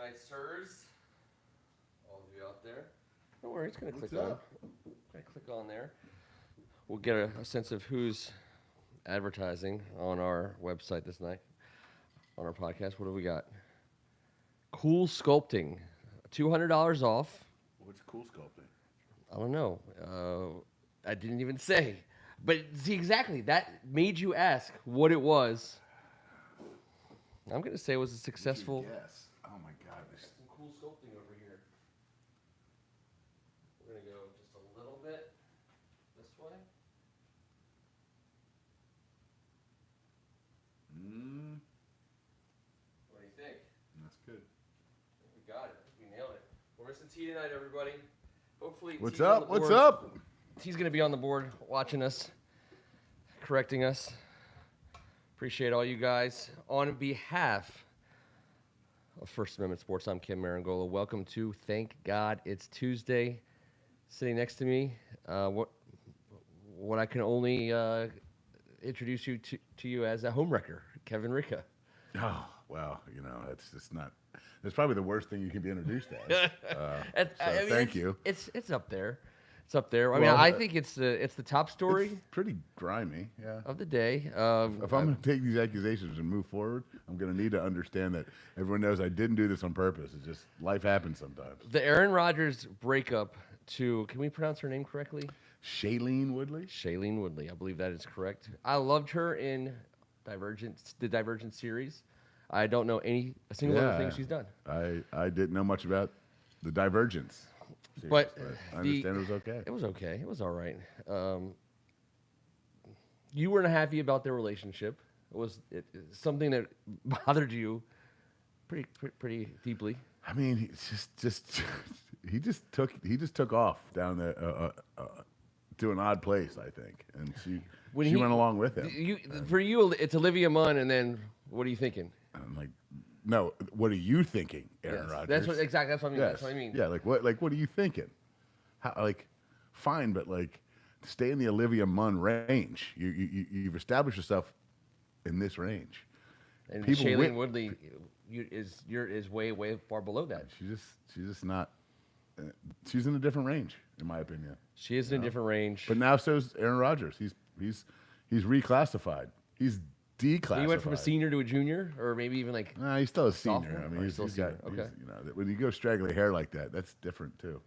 night, sirs. All of you out there. Don't worry, it's going to click on. Click on there. We'll get a sense of who's advertising on our website this night, on our podcast. What do we got? Cool Sculpting. $200 off. What's cool sculpting? I don't know. I didn't even say. But see, exactly. That made you ask what it was. I'm going to say it was a successful. Yes. Oh, my God. Some cool sculpting over here. We're going to go just a little bit this way. What do you think? That's good. We got it. We nailed it. We're missing T tonight, everybody. Hopefully, What's T's on up? the What's board. up? T's going to be on the board watching us, correcting us. Appreciate all you guys. On behalf of First Amendment Sports, I'm Kim Marangola. Welcome to Thank God It's Tuesday. Sitting next to me, what I can only introduce you to you as a homewrecker, Kevin Ricca. Oh, well, you know, it's just not. That's probably the worst thing you can be introduced as. Thank you. It's up there. It's up there. I mean, Well, I think it's the top story It's pretty grimy, yeah. of the day. If I'm going to take these accusations and move forward, I'm going to need to understand that everyone knows I didn't do this on purpose. It's just life happens sometimes. The Aaron Rodgers breakup to, can we pronounce her name correctly? Shailene Woodley? Shailene Woodley. I believe that is correct. I loved her in the Divergent series. I don't know a single other thing she's done. I didn't know much about the Divergence series, But I understand it was okay. It was okay. It was all right. You weren't happy about their relationship. It was something that bothered you pretty deeply. I mean, he just took off down there to an odd place, I think, and she went along with him. For you, it's Olivia Munn, and then what are you thinking? I'm like, no, what are you thinking, Aaron Rodgers? That's what I mean. Yes. That's what I mean. Yeah, what are you thinking? Fine, but stay in the Olivia Munn range. You've established yourself in this range. And Shailene Woodley is way far below that. She's just not. She's in a different range, in my opinion. She is in a different range. But now so's Aaron Rodgers. He's reclassified. He's declassified. He went from a senior to a junior, or maybe even Nah, he's still a senior. sophomore? I mean, He's still a senior. Okay. When you go straggly hair like that, that's different too.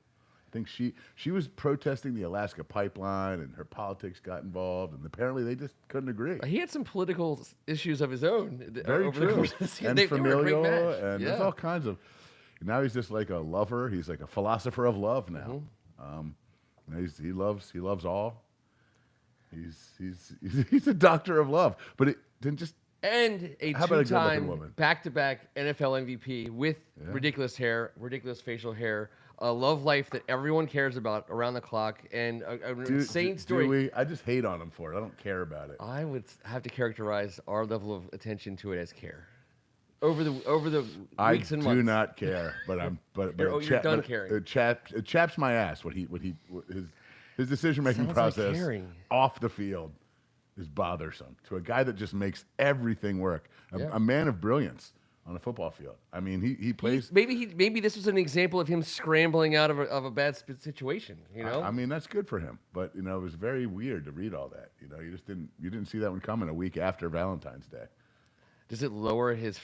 I think she was protesting the Alaska pipeline, and her politics got involved, and apparently they just couldn't agree. He had some political issues of his own. Very over true. The course of the season. And familial, they were a great match. and there's all kinds of. Now he's just like a lover. He's like a philosopher of love now. He loves all. He's a doctor of love. But it didn't just. And a How about a good-looking two-time woman? back-to-back NFL MVP with ridiculous hair, ridiculous facial hair, a love life that everyone cares about around the clock, and an insane story. Do we? I just hate on him for it. I don't care about it. I would have to characterize our level of attention to it as care. Over the weeks and months. I do not care, but You're done caring. It chaps my ass. His decision making Sounds like process caring. off the field is bothersome to a guy that just makes everything work. A man of brilliance on a football field. I mean, he plays. Maybe this was an example of him scrambling out of a bad situation. You know. I mean, that's good for him, but it was very weird to read all that. You just didn't see that one coming a week after Valentine's Day. Does it lower his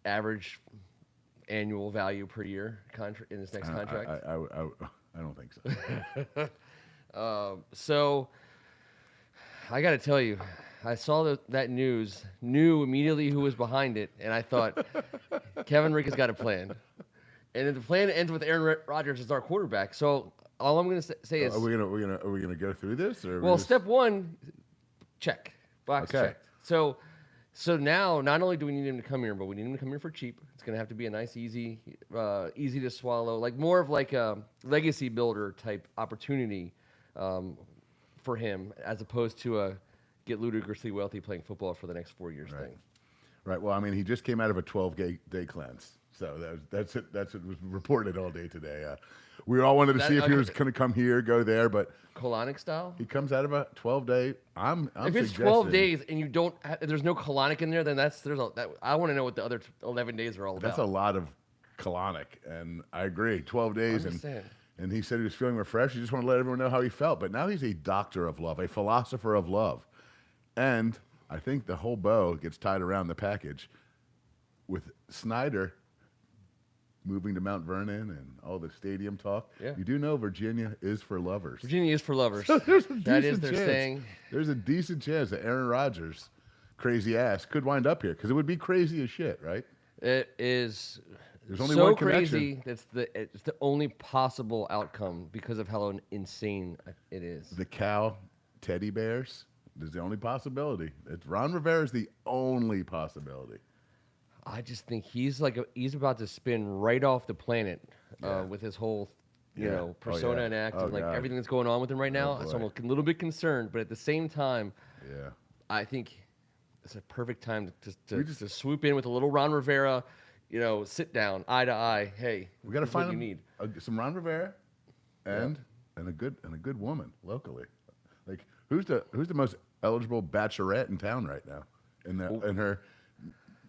average annual value per year in his next contract? I don't think so. So I got to tell you, I saw that news, knew immediately who was behind it, and I thought Kevin Rick has got a plan. And the plan ends with Aaron Rodgers as our quarterback. So all I'm going to say is, are we gonna go through this? Or well, step one, check, box checked. So now, not only do we need him to come here, but we need him to come here for cheap. It's going to have to be a nice, easy to swallow, more of a legacy builder type opportunity for him, as opposed to a get ludicrously wealthy playing football for the next 4 years thing. Right. Well, I mean, he just came out of a 12-day cleanse, so that's it. That's what was reported all day today. We all wanted to see if he was going to come here, go there, but colonic style. He comes out of a 12-day. If it's 12 days and you don't, there's no colonic in there, then I want to know what the other 11 days are all about. That's a lot of colonic, and I agree. 12 days, Understand. and he said he was feeling refreshed. He just wanted to let everyone know how he felt. But now he's a doctor of love, a philosopher of love, and I think the whole bow gets tied around the package with Snyder moving to Mount Vernon and all the stadium talk. Yeah. You do know Virginia is for lovers. Virginia is for lovers. So there's a That is decent their chance. saying. There's a decent chance that Aaron Rodgers, crazy ass, could wind up here because it would be crazy as shit, right? It is There's only so one crazy. It's the only possible outcome because of how insane it is. The cow teddy bears is the only possibility. Ron Rivera is the only possibility. I just think he's about to spin right off the planet Yeah. with his whole, Yeah. persona yeah. and act Oh, and God. everything that's going on with him right now. boy. So I'm a little bit concerned, but at the same time, Yeah. I think it's a perfect time We to swoop in with a little Ron Rivera, sit down, eye to eye. Hey, We got to this is what find you him need. some Ron Rivera and a good woman locally. Like who's the most eligible bachelorette in town right now? In her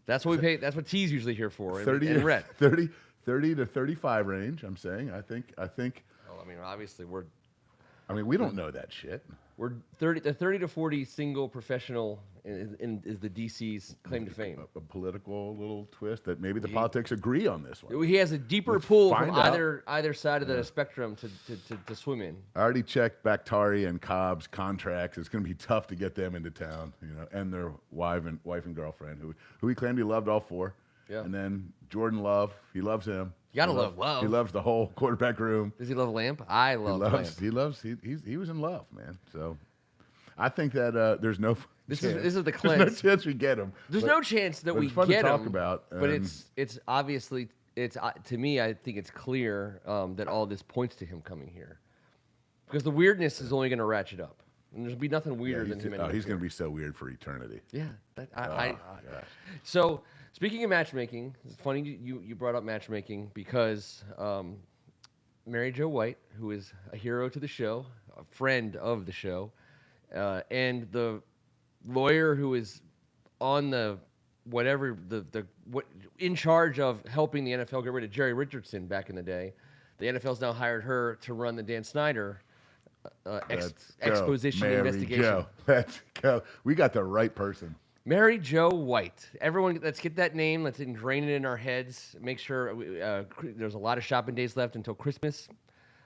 That's what we pay. That's what T's usually here for. 30 in red. 30 to 35 range, I'm saying. I think Well, I mean, obviously we don't know that shit. we're 30 to 40 single professional is the DC's claim to fame. A political little twist that maybe the politics agree on this one. He has a deeper Let's pool find from out. either side of the spectrum to swim in. I already checked Bakhtari and Cobb's contracts. It's going to be tough to get them into town, and their wife and girlfriend, who he claimed he loved all four. Yeah. And then Jordan Love, he loves him. You gotta He love Love. He loves the whole quarterback room. Does he love Lamp? I love Lamp. He was in love, man. So I think that there's no This chance. is the There's cleanse. no chance we get him. There's But- no chance that but we it's fun get to talk him, about. but it's obviously to me. I think it's clear that all this points to him coming here, because the weirdness is only going to ratchet up, and there'll be nothing weirder than him. he's going to be so weird for eternity. Yeah, Gosh. So speaking of matchmaking, it's funny you brought up matchmaking because Mary Jo White, who is a hero to the show, a friend of the show, and the lawyer who is on the in charge of helping the NFL get rid of Jerry Richardson back in the day. The NFL's now hired her to run the Dan Snyder Let's go, exposition Mary investigation. Jo. Let's go. We got the right person. Mary Jo White. Everyone, let's get that name. Let's ingrain it in our heads. Make sure there's a lot of shopping days left until Christmas.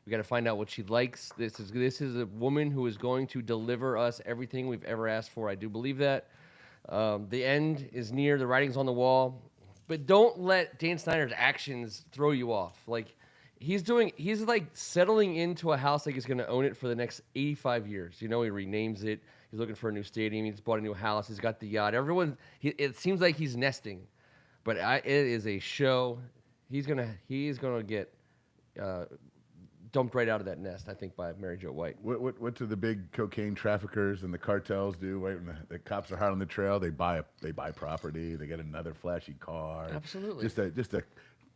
We got to find out what she likes. This is a woman who is going to deliver us everything we've ever asked for. I do believe that. The end is near. The writing's on the wall. But don't let Dan Snyder's actions throw you off. Like he's like settling into a house like he's going to own it for the next 85 years. He renames it. He's looking for a new stadium. He's bought a new house. He's got the yacht. It seems like he's nesting, but it is a show. He is gonna get dumped right out of that nest, I think, by Mary Jo White. What do the big cocaine traffickers and the cartels do? Right when the cops are hot on the trail, they buy property. They get another flashy car. Absolutely. Just to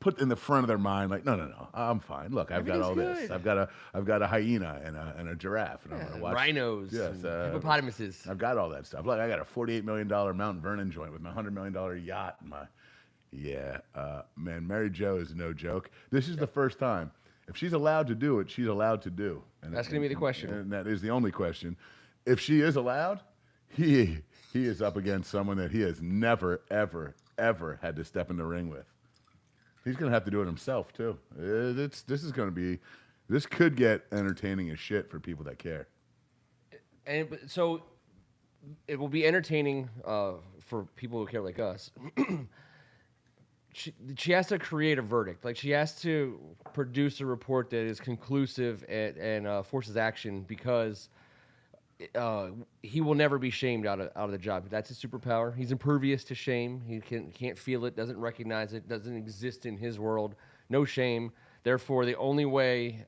put in the front of their mind, like, no, I'm fine. Look, I've got all Everything's this. good. I've got a hyena and a giraffe, and I'm Yeah, gonna watch rhinos, Yes, and hippopotamuses. I've got all that stuff. Look, I got a $48 million Mount Vernon joint with my $100 million yacht. And man, Mary Jo is no joke. This is the first time. If she's allowed to do it, she's allowed to do. And That's gonna be the question. And that is the only question. If she is allowed, he is up against someone that he has never, ever, ever had to step in the ring with. He's going to have to do it himself, too. This could get entertaining as shit for people that care. And so it will be entertaining for people who care like us. She has to create a verdict. Like she has to produce a report that is conclusive and forces action because he will never be shamed out of the job. That's his superpower. He's impervious to shame. He can't feel it, doesn't recognize it, doesn't exist in his world. No shame. Therefore, the only way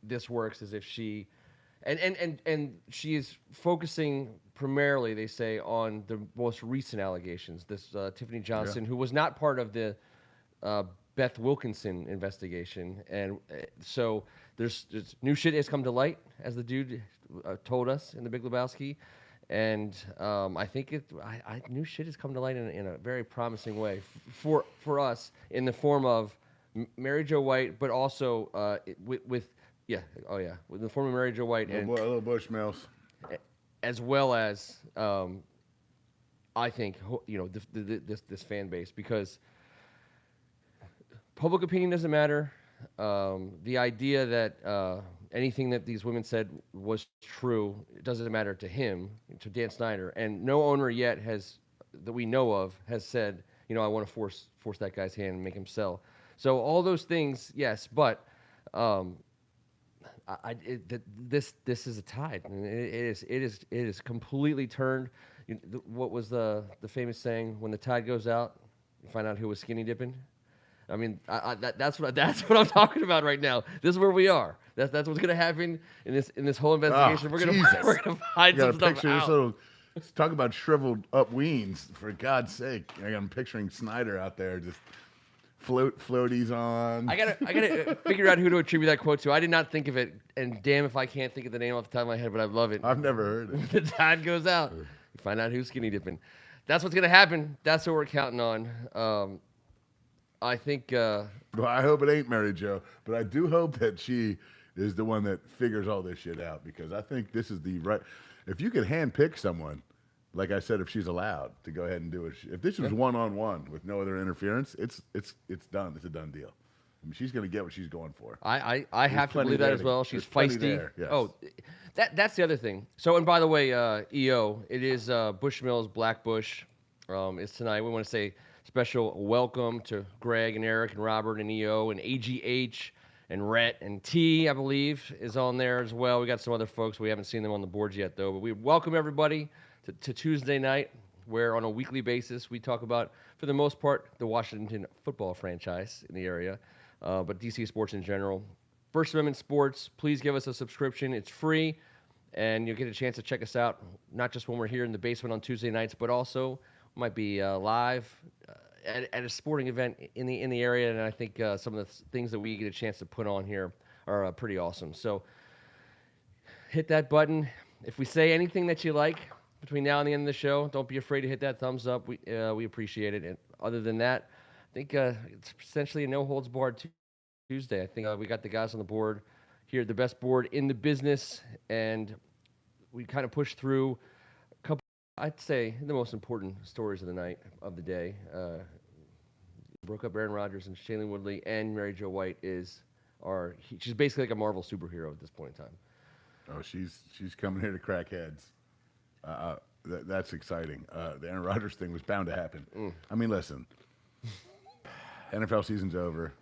this works is if she and she is focusing primarily, they say, on the most recent allegations. This Tiffany Johnson, who was not part of the Beth Wilkinson investigation, and so there's new shit has come to light, as the dude told us in The Big Lebowski, And I think I new shit has come to light in a very promising way for us in the form of Mary Jo White, but also with the form of Mary Jo White and Little Bushmills. as well as I think this fan base, because public opinion doesn't matter. The idea that anything that these women said was true, it doesn't matter to him, to Dan Snyder, and no owner yet that we know of has said, I want to force that guy's hand and make him sell. So all those things, yes, but this is a tide. I mean, it is completely turned. What was the famous saying? When the tide goes out, you find out who was skinny dipping. I mean, that's what I'm talking about right now. This is where we are. That's what's going to happen in this whole investigation. We're gonna find some stuff out. Talk about shriveled up weens, for God's sake. I'm picturing Snyder out there just floaties on. I gotta figure out who to attribute that quote to. I did not think of it, and damn if I can't think of the name off the top of my head, but I love it. I've never heard it. The tide goes out. You find out who's skinny dipping. That's what's gonna happen. That's what we're counting on. I think. Well, I hope it ain't Mary Jo, but I do hope that she is the one that figures all this shit out, because I think this is the right. If you could handpick someone, like I said, if she's allowed to go ahead and do it, if this was one-on-one with no other interference, it's done. It's a done deal. I mean, she's going to get what she's going for. I have to believe that as well. She's feisty. There, yes. Oh, that's the other thing. So, and by the way, EO, it is Bushmills Black Bush. It's tonight. We want to say special welcome to Greg and Eric and Robert and EO and AGH and Rhett and T, I believe, is on there as well. We got some other folks. We haven't seen them on the boards yet, though. But we welcome everybody to Tuesday night, where on a weekly basis we talk about, for the most part, the Washington football franchise in the area, but DC sports in general. First Amendment Sports, please give us a subscription. It's free, and you'll get a chance to check us out, not just when we're here in the basement on Tuesday nights, but also might be live at a sporting event in the area. And I think some of the things that we get a chance to put on here are pretty awesome. So hit that button. If we say anything that you like between now and the end of the show, don't be afraid to hit that thumbs up. We appreciate it. And other than that, I think it's essentially a no-holds-barred Tuesday. I think we got the guys on the board here, the best board in the business, and we kind of pushed through a couple, I'd say, the most important stories of the night, of the day. Broke up Aaron Rodgers and Shailene Woodley, and Mary Jo White she's basically like a Marvel superhero at this point in time. Oh, she's coming here to crack heads. That's exciting. The Aaron Rodgers thing was bound to happen. I mean, listen, NFL season's over.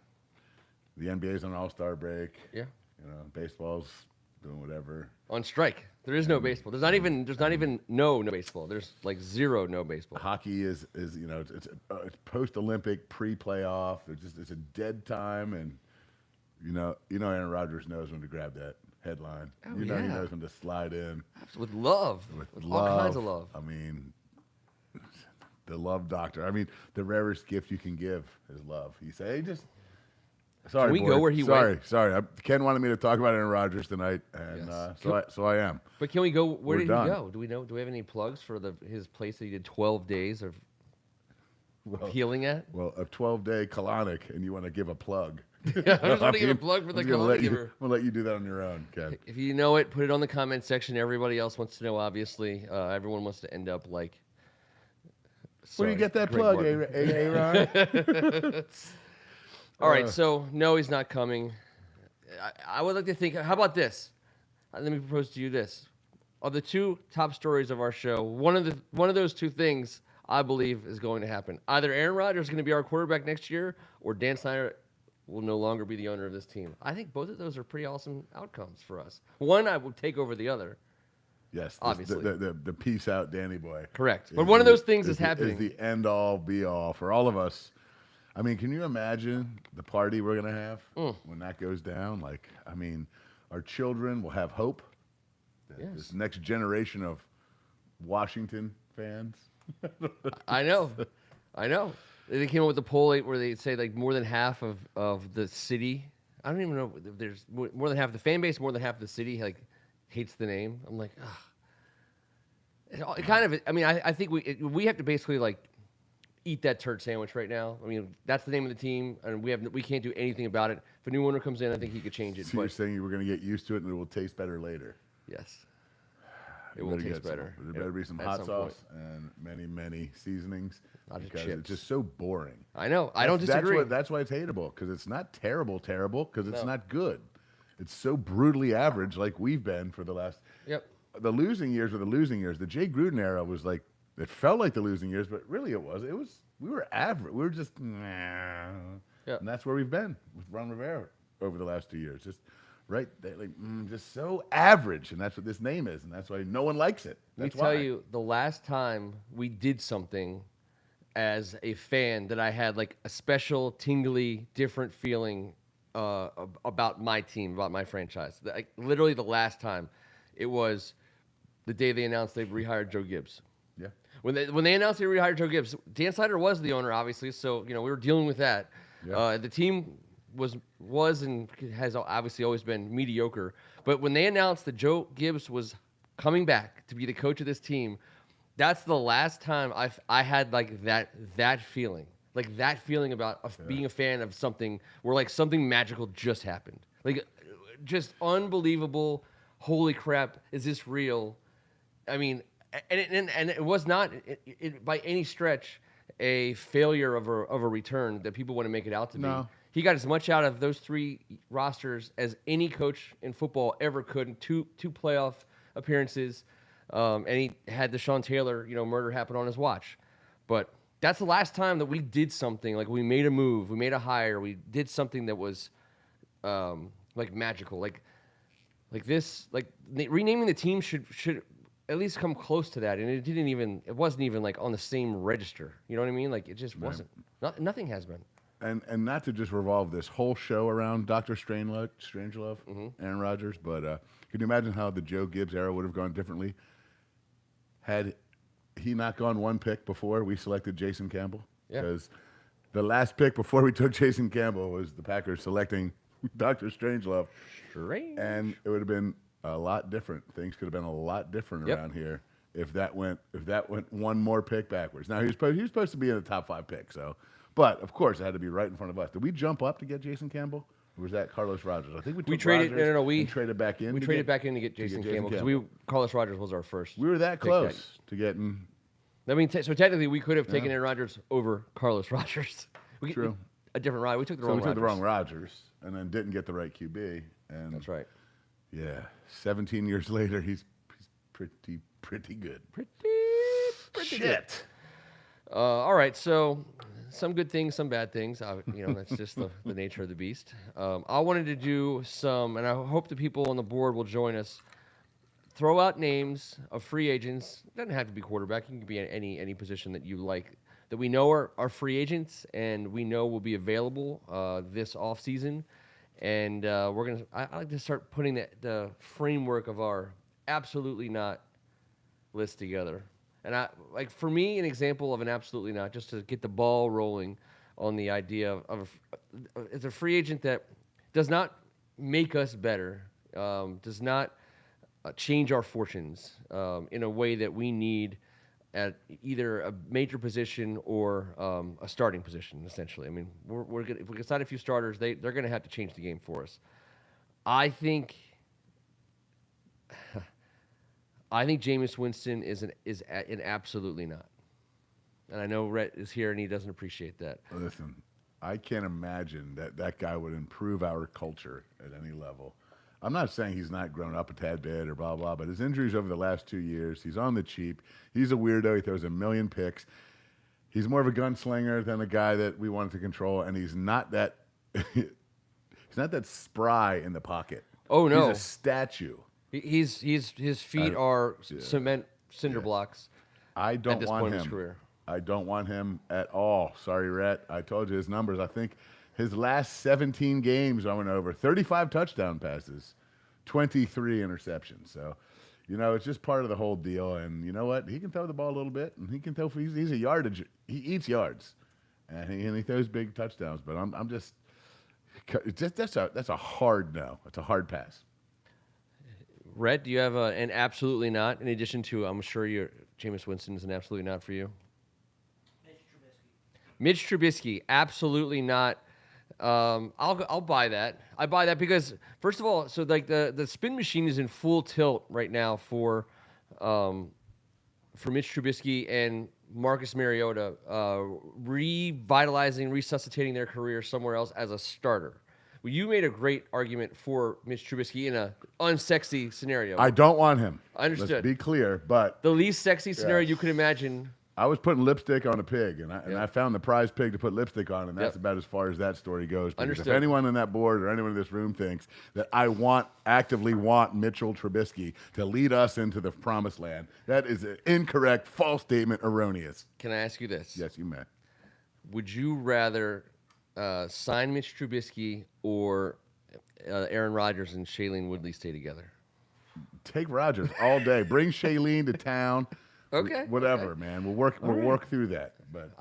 The NBA's on All-Star break. Yeah. Baseball's doing whatever. On strike. There is no baseball. There's not even no baseball. There's like zero no baseball. Hockey is it's post-Olympic, pre-playoff. It's a dead time, and Aaron Rodgers knows when to grab that headline. Oh, he knows when to slide in. With love. With all kinds of love. I mean, the love doctor. I mean, the rarest gift you can give is love. You say, sorry, can we go where he went? Sorry. Ken wanted me to talk about Aaron Rodgers tonight, and yes. so I am. But can we go? Where did he done. go? Do we have any plugs for his place that he did 12 days of healing at? Well, a 12-day colonic, and you want to give a plug. I just want to give a plug for the colonic giver. We'll let you do that on your own, Ken. If you know it, put it on the comment section. Everybody else wants to know, obviously. Everyone wants to end up like... Where do you get that plug, Aaron? All right, so no, he's not coming. I would like to think, how about this? Let me propose to you this. Of the two top stories of our show, one of those two things I believe is going to happen. Either Aaron Rodgers is going to be our quarterback next year, or Dan Snyder will no longer be the owner of this team. I think both of those are pretty awesome outcomes for us. One I would take over the other. Yes, obviously. The peace out Danny boy. Correct. But one of those things is happening. Is the end all be all for all of us. I mean, can you imagine the party we're going to have when that goes down? Like, I mean, our children will have hope. Yes. This next generation of Washington fans. I know. They came up with a poll where they say like more than half of the city. I don't even know if there's more than half the fan base, more than half of the city like hates the name. I'm like, kind of. I mean, I think we have to basically like eat that turd sandwich right now. I mean, that's the name of the team, and we can't do anything about it. If a new owner comes in, I think he could change it. So you're saying you were going to get used to it and it will taste better later? Yes, it will taste better. There better be some hot sauce and many seasonings. Not just because chips. it's just so boring. I know. I don't disagree. That's why it's hateable, because it's not terrible, because it's not good. It's so brutally average, like we've been for the last. Yep. The losing years were the losing years. The Jay Gruden era was like, it felt like the losing years, but really it was. We were average. We were just, nah. Yep. And that's where we've been with Ron Rivera over the last 2 years. Just right, just so average, and that's what this name is, and that's why no one likes it. Let me tell you, the last time we did something as a fan that I had like a special, tingly, different feeling about my team, about my franchise. Like, literally the last time, it was the day they announced they've rehired Joe Gibbs. Yeah. When they announced they rehired Joe Gibbs, Dan Snyder was the owner, obviously, so we were dealing with that. Yeah. The team was and has obviously always been mediocre. But when they announced that Joe Gibbs was coming back to be the coach of this team, that's the last time I had like that feeling. Like that feeling about being a fan of something where like something magical just happened. Like just unbelievable. Holy crap, is this real? I mean, and it was not by any stretch a failure of a return that people want to make it out to be. He got as much out of those three rosters as any coach in football ever could in two playoff appearances. And he had the Sean Taylor, murder happen on his watch. But that's the last time that we did something, like we made a move, we made a hire, we did something that was like magical. Like this, like renaming the team should at least come close to that. And it wasn't even like on the same register. You know what I mean? Like it just wasn't. Nothing has been. And not to just revolve this whole show around Dr. Strangelove, Aaron Rodgers, but can you imagine how the Joe Gibbs era would have gone differently had he not gone one pick before we selected Jason Campbell? Because the last pick before we took Jason Campbell was the Packers selecting Dr. Strangelove. And it would have been a lot different. Things could have been a lot different around here if that went one more pick backwards. Now he was supposed to be in the top 5 pick, so. But of course, it had to be right in front of us. Did we jump up to get Jason Campbell, or was that Carlos Rogers? I think we traded. Rodgers We traded back in. We traded back in to get Jason Campbell because Carlos Rogers was our first. We were that close to getting. I mean, so technically, we could have taken Aaron Rodgers over Carlos Rogers. True. A different ride. We took the wrong Rodgers, and then didn't get the right QB. And that's right. Yeah, 17 years later, he's pretty good. Pretty good. All right, so some good things, some bad things. That's just the nature of the beast. I wanted to do some, and I hope the people on the board will join us. Throw out names of free agents. It doesn't have to be quarterback. It can be any position that you like that we know are free agents and we know will be available this offseason. And I like to start putting the framework of our absolutely not list together. And for me, an example of an absolutely not, just to get the ball rolling on the idea of it's a free agent that does not make us better, does not change our fortunes in a way that we need at either a major position or a starting position, essentially. I mean, we're gonna, if we decide a few starters, they're going to have to change the game for us. I think Jameis Winston is an absolutely not. And I know Rhett is here and he doesn't appreciate that. Listen, I can't imagine that guy would improve our culture at any level. I'm not saying he's not grown up a tad bit or blah, blah, but his injuries over the last 2 years, he's on the cheap. He's a weirdo. He throws a million picks. He's more of a gunslinger than a guy that we wanted to control, and he's not that he's not that spry in the pocket. Oh, no. He's a statue. His feet are cement cinder blocks. I don't at this want point him. In his career. I don't want him at all. Sorry, Rhett. I told you his numbers. I think his last 17 games I went over 35 touchdown passes, 23 interceptions. So, it's just part of the whole deal. And you know what? He can throw the ball a little bit, and he can throw. He's a yardage. He eats yards, and he throws big touchdowns. But I'm just that's a hard no. It's a hard pass. Rhett, do you have an absolutely not? In addition to, I'm sure Jameis Winston is an absolutely not for you. Mitch Trubisky, absolutely not. I'll buy that. I buy that because first of all, so like the spin machine is in full tilt right now for Mitch Trubisky and Marcus Mariota, revitalizing, resuscitating their career somewhere else as a starter. Well, you made a great argument for Mitch Trubisky in a unsexy scenario. I don't want him. I understood. Let's be clear, but The least sexy scenario you could imagine. I was putting lipstick on a pig, and Yep. I found the prize pig to put lipstick on, and that's Yep. about as far as that story goes. Because Understood. if anyone on that board or anyone in this room thinks that I actively want Mitchell Trubisky to lead us into the promised land, that is an incorrect, false statement, erroneous. Can I ask you this? Yes, you may. Would you rather sign Mitch Trubisky or Aaron Rodgers and Shailene Woodley stay together? Take Rodgers all day. Bring Shailene to town. Okay. Whatever, okay. man. We'll work through that. But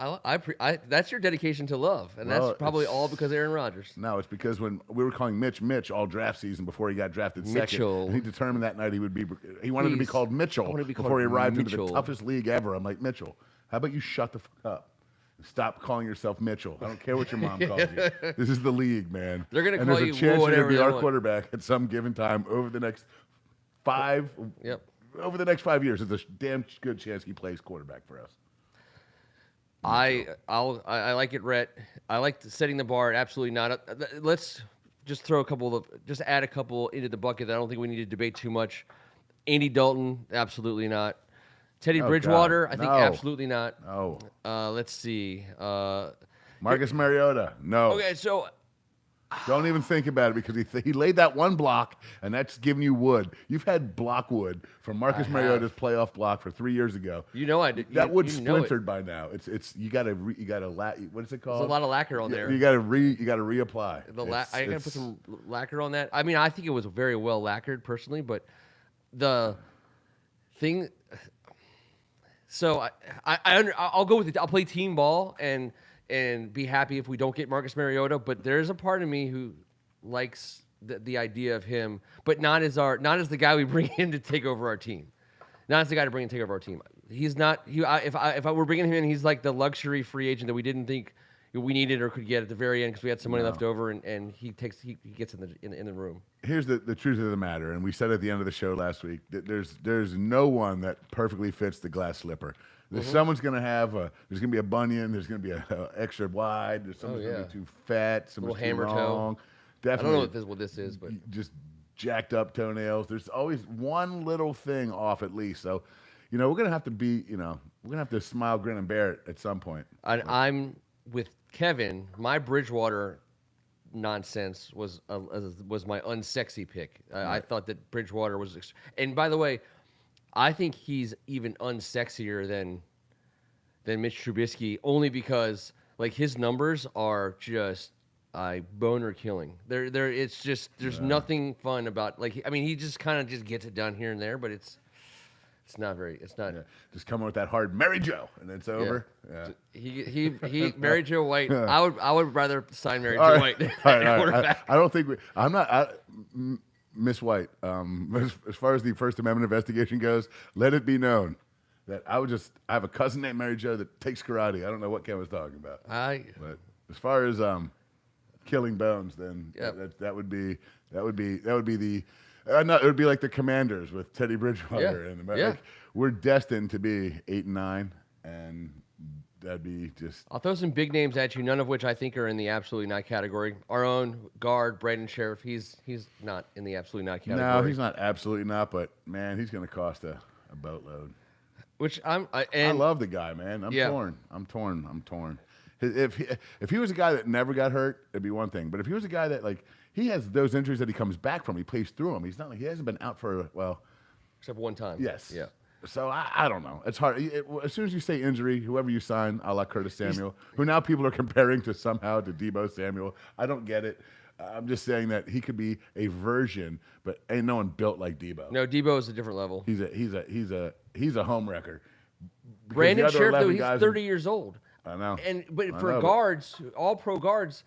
that's your dedication to love, and Well, that's probably it's- all because of Aaron Rodgers. no, it's because when we were calling Mitch all draft season before he got drafted Mitchell. second, he determined that night he wanted to be Please. called Mitchell I wanna be before called he arrived into Mitchell. the toughest league ever. I'm like, Mitchell, how about you shut the fuck up? Stop calling yourself Mitchell. I don't care what your mom calls you. This is the league, man. They're gonna and call there's a you chance you're whatever gonna be they our want. quarterback at some given time over the next 5 Yep. over the next 5 years. There's a damn good chance he plays quarterback for us. I like it, Rhett. I like setting the bar. Absolutely not. Let's just add a couple into the bucket that I don't think we need to debate too much. Andy Dalton, absolutely not. Teddy Oh, Bridgewater, God. I think No. absolutely not. Oh, Let's see. Marcus Mariota, no. Okay, so Don't even think about it because he laid that one block, and that's giving you wood. You've had block wood from Marcus Mariota's playoff block for 3 years ago. you know I did. That wood's you know it. splintered by now. It's you gotta what is it called? There's a lot of lacquer on there. You gotta reapply. I gotta put some lacquer on that. I mean, I think it was very well lacquered personally, but the thing. So I'll go with it. I'll play team ball and be happy if we don't get Marcus Mariota. But there's a part of me who likes the idea of him, but not as the guy we bring in to take over our team. Not as the guy to bring in to take over our team. He's not. If I were bringing him in, he's like the luxury free agent that we didn't think we needed or could get at the very end because we had some money left over, and he gets in the room. Here's the truth of the matter, and we said at the end of the show last week that there's no one that perfectly fits the glass slipper. There's someone's gonna have there's gonna be a bunion. There's gonna be a extra wide. There's someone's gonna be too fat. Someone's too hammer toe. long. I don't Definitely. know what this is, but Just jacked up toenails. There's always one little thing off at least. So, we're gonna have to we're gonna have to smile, grin, and bear it at some point. I'm with Kevin. My Bridgewater nonsense was my unsexy pick. I thought that Bridgewater was, and by the way, I think he's even unsexier than Mitch Trubisky, only because like his numbers are just boner killing. It's just there's nothing fun about he just kind of just gets it done here and there, but it's not. Just come with that hard Mary Jo, and it's over. Yeah. He Mary Jo White. I would rather sign Mary All Jo right. White. All right. I don't think I'm not. Miss White, as far as the First Amendment investigation goes, let it be known that I have a cousin named Mary Jo that takes karate. I don't know what Ken was talking about. But as far as killing bones, then that would be the no, it would be like the Commanders with Teddy Bridgewater and Yeah. we're destined to be 8-9, and that'd be just. I'll throw some big names at you, none of which I think are in the absolutely not category. Our own guard, Brandon Sheriff, he's not in the absolutely not category. No, he's not absolutely not, but man, he's going to cost a boatload. Which I love the guy, man. I'm torn. If he was a guy that never got hurt, it'd be one thing. But if he was a guy that he has those injuries that he comes back from, he plays through them. He's not he hasn't been out for except one time. Yes. Yeah. So I don't know. It's hard. As soon as you say injury, whoever you sign, a la Curtis Samuel, who now people are comparing to Deebo Samuel. I don't get it. I'm just saying that he could be a version, but ain't no one built like Deebo. No, Deebo is a different level. He's a home wrecker. Because Brandon the other Sheriff, though, 11 he's guys 30 years old. I know. But for guards, all pro guards,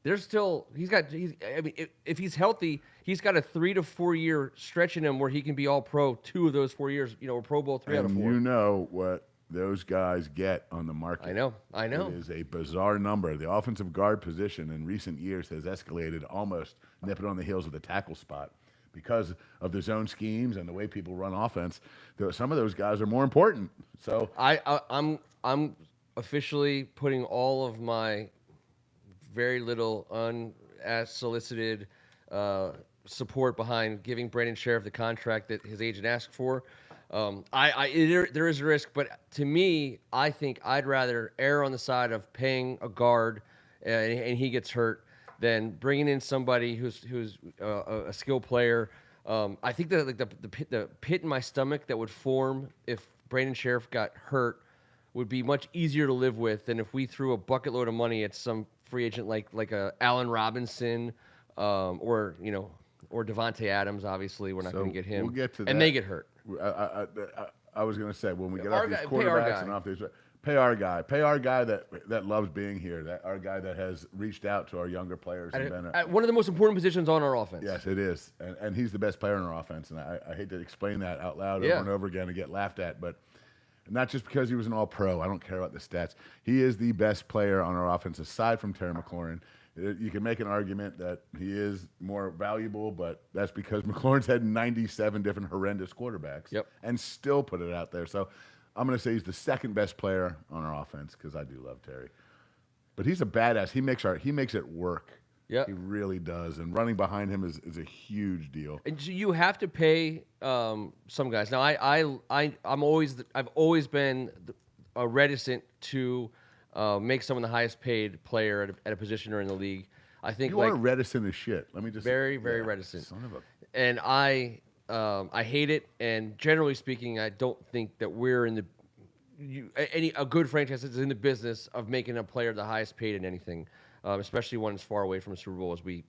there's still I mean, if he's healthy, he's got a 3 to 4 year stretch in him where he can be all pro 2 of those 4 years, or Pro Bowl 3 out of 4. You know what those guys get on the market. I know. It is a bizarre number. The offensive guard position in recent years has escalated, almost nipping on the heels of the tackle spot because of the zone schemes and the way people run offense. Some of those guys are more important. So I'm officially putting all of my very little unsolicited support behind giving Brandon Sheriff the contract that his agent asked for. There is a risk, but to me, I think I'd rather err on the side of paying a guard and he gets hurt than bringing in somebody who's a skill player. I think that the pit in my stomach that would form if Brandon Sheriff got hurt would be much easier to live with than if we threw a bucket load of money at some free agent like a Allen Robinson or Devontae Adams. Obviously, we're not going to get him. We'll get to that. And they get hurt. I was going to say when we get Our off these guy- quarterbacks and off these, pay our guy that loves being here, our guy that has reached out to our younger players and been At one of the most important positions on our offense. Yes, it is, and he's the best player in our offense, and I hate to explain that out loud Yeah. over and over again and get laughed at, but not just because he was an All-Pro. I don't care about the stats. He is the best player on our offense aside from Terry McLaurin. You can make an argument that he is more valuable, but that's because McLaurin's had 97 different horrendous quarterbacks and still put it out there. So I'm going to say he's the second best player on our offense because I do love Terry. But he's a badass. He makes it work. Yeah, he really does. And running behind him is a huge deal. And so you have to pay some guys. Now I've always been reticent to make someone the highest paid player at a position or in the league. I think you are reticent as shit. Let me just very reticent. Son of a. And I hate it. And generally speaking, I don't think that we're in a good franchise is in the business of making a player the highest paid in anything, especially one as far away from a Super Bowl as we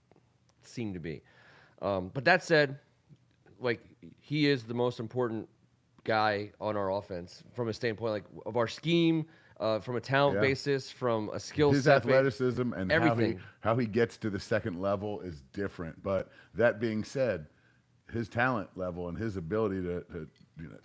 seem to be. But that said, he is the most important guy on our offense from a standpoint of our scheme, from a talent basis, from a skill set. His athleticism and everything. How he gets to the second level is different. But that being said, his talent level and his ability to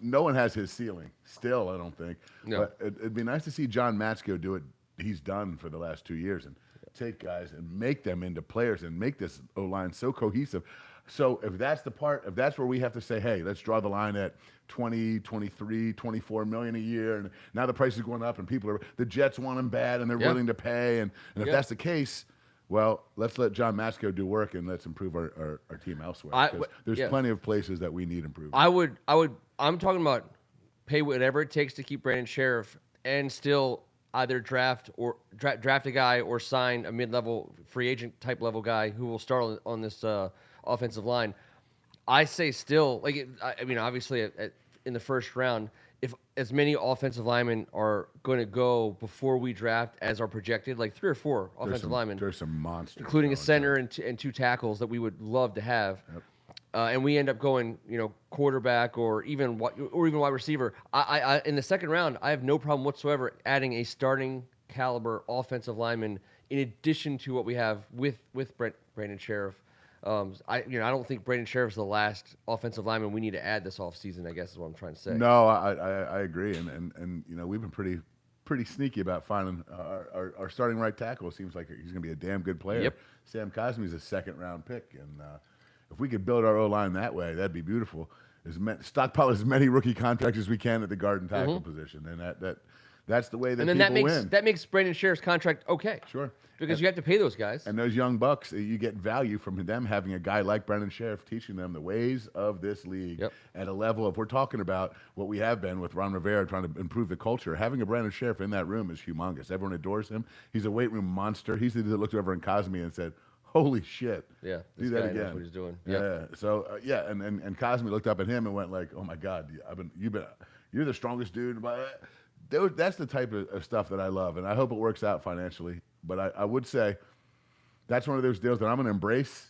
no one has his ceiling still, I don't think. No. But it'd be nice to see John Matsko do it. He's done for the last 2 years and take guys and make them into players and make this O-line so cohesive. So if that's where we have to say, hey, let's draw the line at 20, 23, 24 million a year, and now the price is going up and the Jets want him bad and they're willing to pay. And if that's the case, well, let's let John Matsko do work and let's improve our team elsewhere. There's plenty of places that we need improvement. I'm talking about pay whatever it takes to keep Brandon Sheriff and still either draft a guy or sign a mid-level free agent type level guy who will start on this offensive line. I say still, obviously in the first round, if as many offensive linemen are going to go before we draft as are projected, like 3 or 4 offensive linemen, there's some monsters, including a center and 2 tackles that we would love to have. Yep. And we end up going, quarterback or even wide receiver. I in the second round, I have no problem whatsoever adding a starting caliber offensive lineman in addition to what we have with Brandon Sheriff. I don't think Brandon Sheriff's the last offensive lineman we need to add this offseason, I guess is what I'm trying to say. No, I agree, and we've been pretty sneaky about finding our starting right tackle. Seems like he's going to be a damn good player. Yep. Sam Cosmi's a second-round pick, and if we could build our O-line that way, that'd be beautiful. Stockpile as many rookie contracts as we can at the guard and tackle position, and that's the way that people win. That makes Brandon Sheriff's contract okay. Sure. Because you have to pay those guys. And those young bucks, you get value from them having a guy like Brandon Sheriff teaching them the ways of this league at a level of, we're talking about what we have been with Ron Rivera trying to improve the culture. Having a Brandon Sheriff in that room is humongous. Everyone adores him. He's a weight room monster. He's the dude that looked over in Cosme and said, holy shit. Yeah. Do that again. Knows what he's doing. Yeah. So, and Cosme looked up at him and went like, oh my God, you're the strongest dude. That's the type of stuff that I love, and I hope it works out financially. But I would say that's one of those deals that I'm going to embrace.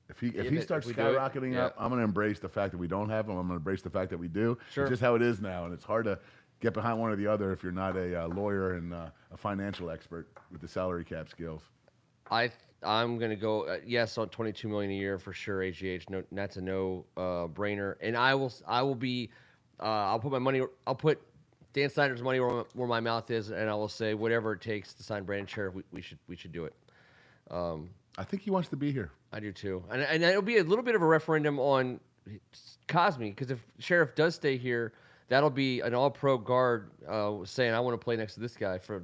If he starts skyrocketing up, I'm going to embrace the fact that we don't have him. I'm going to embrace the fact that we do. Sure. It's just how it is now, and it's hard to get behind one or the other if you're not a lawyer and a financial expert with the salary cap skills. I I'm gonna go yes on 22 million a year for sure. AGH, no, that's a brainer. And I will be, I'll put my money, I'll put Dan Snyder's money where my mouth is, and I will say whatever it takes to sign Brandon Sheriff, we should do it. I think he wants to be here. I do too, and it'll be a little bit of a referendum on Cosme, because if Sheriff does stay here, that'll be an All-Pro guard saying I want to play next to this guy for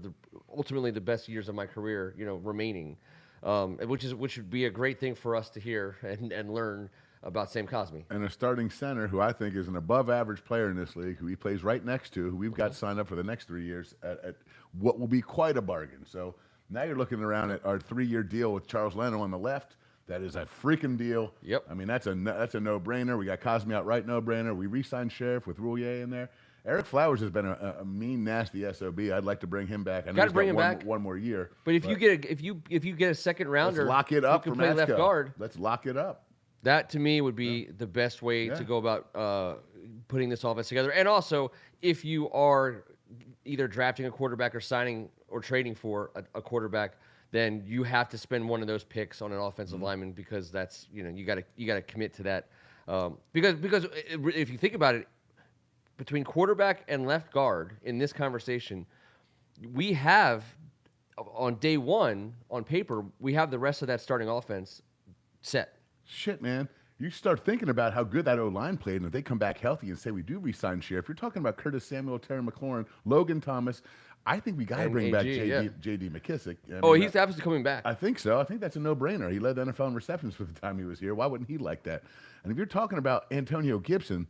ultimately the best years of my career, remaining, which would be a great thing for us to hear and learn about Sam Cosme. And a starting center who I think is an above-average player in this league, who he plays right next to, who we've got signed up for the next 3 years at what will be quite a bargain. So now you're looking around at our 3-year deal with Charles Leno on the left. That is a freaking deal. Yep. I mean, that's a no-brainer. We got Cosme outright, no-brainer. We re-signed Sheriff with Roulier in there. Eric Flowers has been a mean, nasty SOB. I'd like to bring him back. I know he's got one more year. But if you get a second rounder, let's lock it up. you can play left guard. Let's lock it up. That to me would be the best way to go about putting this offense together. And also, if you are either drafting a quarterback or signing or trading for a quarterback, then you have to spend one of those picks on an offensive lineman, because that's you got to commit to that. Because if you think about it, between quarterback and left guard in this conversation, we have on day one on paper we have the rest of that starting offense set. Shit, man. You start thinking about how good that O-line played, and if they come back healthy and say we do re-sign Sheriff, you're talking about Curtis Samuel, Terry McLaurin, Logan Thomas. I think we got to bring back J.D. McKissick. He's absolutely coming back. I think so. I think that's a no-brainer. He led the NFL in receptions for the time he was here. Why wouldn't he like that? And if you're talking about Antonio Gibson,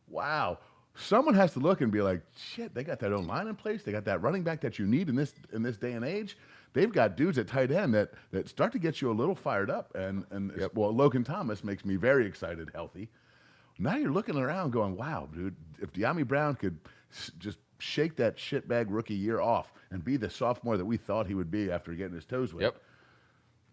wow, someone has to look and be like, shit, they got that O-line in place. They got that running back that you need in this day and age. They've got dudes at tight end that start to get you a little fired up. And Logan Thomas makes me very excited, healthy. Now you're looking around going, wow, dude, if De'Ami Brown could just shake that shitbag rookie year off and be the sophomore that we thought he would be after getting his toes wet. Yep.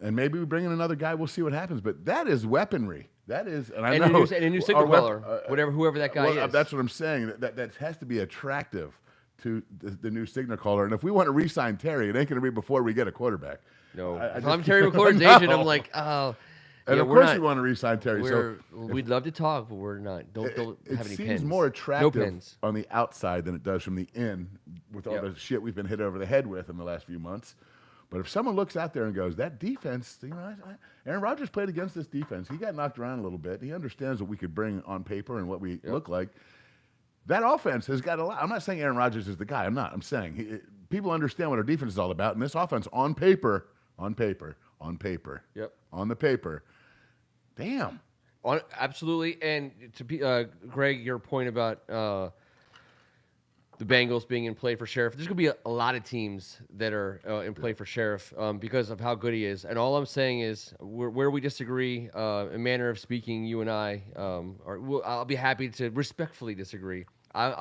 And maybe we bring in another guy. We'll see what happens. But that is weaponry. That is, and I know. And a new signal caller, whoever that guy is. That's what I'm saying. That has to be attractive to the new signal caller. And if we want to re-sign Terry, it ain't going to be before we get a quarterback. No. If I'm Terry McLaurin's agent, I'm like, oh. And of course we want to re-sign Terry. We'd love to talk, but we're not. Don't have any pens. It seems more attractive no pens. on the outside than it does from the in, with all the shit we've been hit over the head with in the last few months. But if someone looks out there and goes, that defense, Aaron Rodgers played against this defense. He got knocked around a little bit. He understands what we could bring on paper and what we look like. That offense has got a lot. I'm not saying Aaron Rodgers is the guy. I'm not. I'm saying people understand what our defense is all about. And this offense on the paper, damn. Absolutely. And to be, Greg, your point about the Bengals being in play for Sheriff, there's going to be a lot of teams that are in play for Sheriff because of how good he is. And all I'm saying is where we disagree, in manner of speaking, you and I, I'll be happy to respectfully disagree.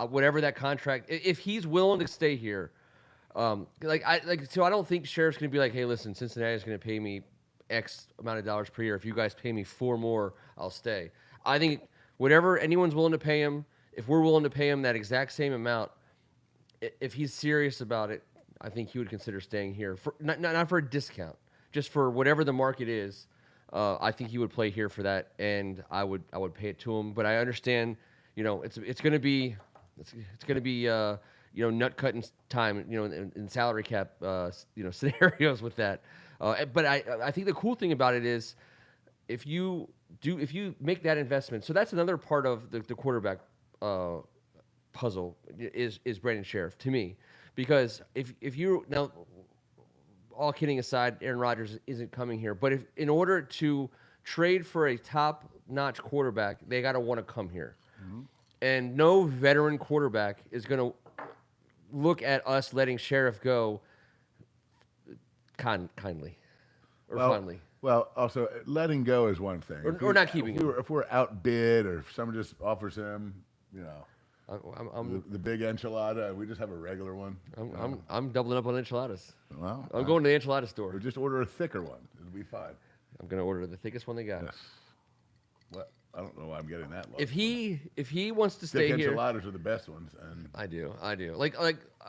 Whatever that contract, if he's willing to stay here, so I don't think Sheriff's going to be like, hey, listen, Cincinnati's going to pay me X amount of dollars per year. If you guys pay me 4 more, I'll stay. I think whatever anyone's willing to pay him, if we're willing to pay him that exact same amount, if he's serious about it, I think he would consider staying here. For not for a discount, just for whatever the market is. I think he would play here for that, and I would pay it to him. But I understand, it's going to be nut cutting time, in salary cap, scenarios with that. But I think the cool thing about it is if you make that investment, so that's another part of the quarterback puzzle is Brandon Sheriff to me, because if you now, all kidding aside, Aaron Rodgers isn't coming here, but if in order to trade for a top-notch quarterback, they got to want to come here, and no veteran quarterback is going to look at us letting Sheriff go kindly or fondly. Well, also letting go is one thing, or not keeping him. If we're outbid, or if someone just offers him, the big enchilada, we just have a regular one. I'm doubling up on enchiladas. Well, I'm going to the enchilada store. Or just order a thicker one. It'll be fine. I'm going to order the thickest one they got. Yes. What? I don't know why I'm getting that low. If he wants to stay thick here, enchiladas are the best ones. And I do. Like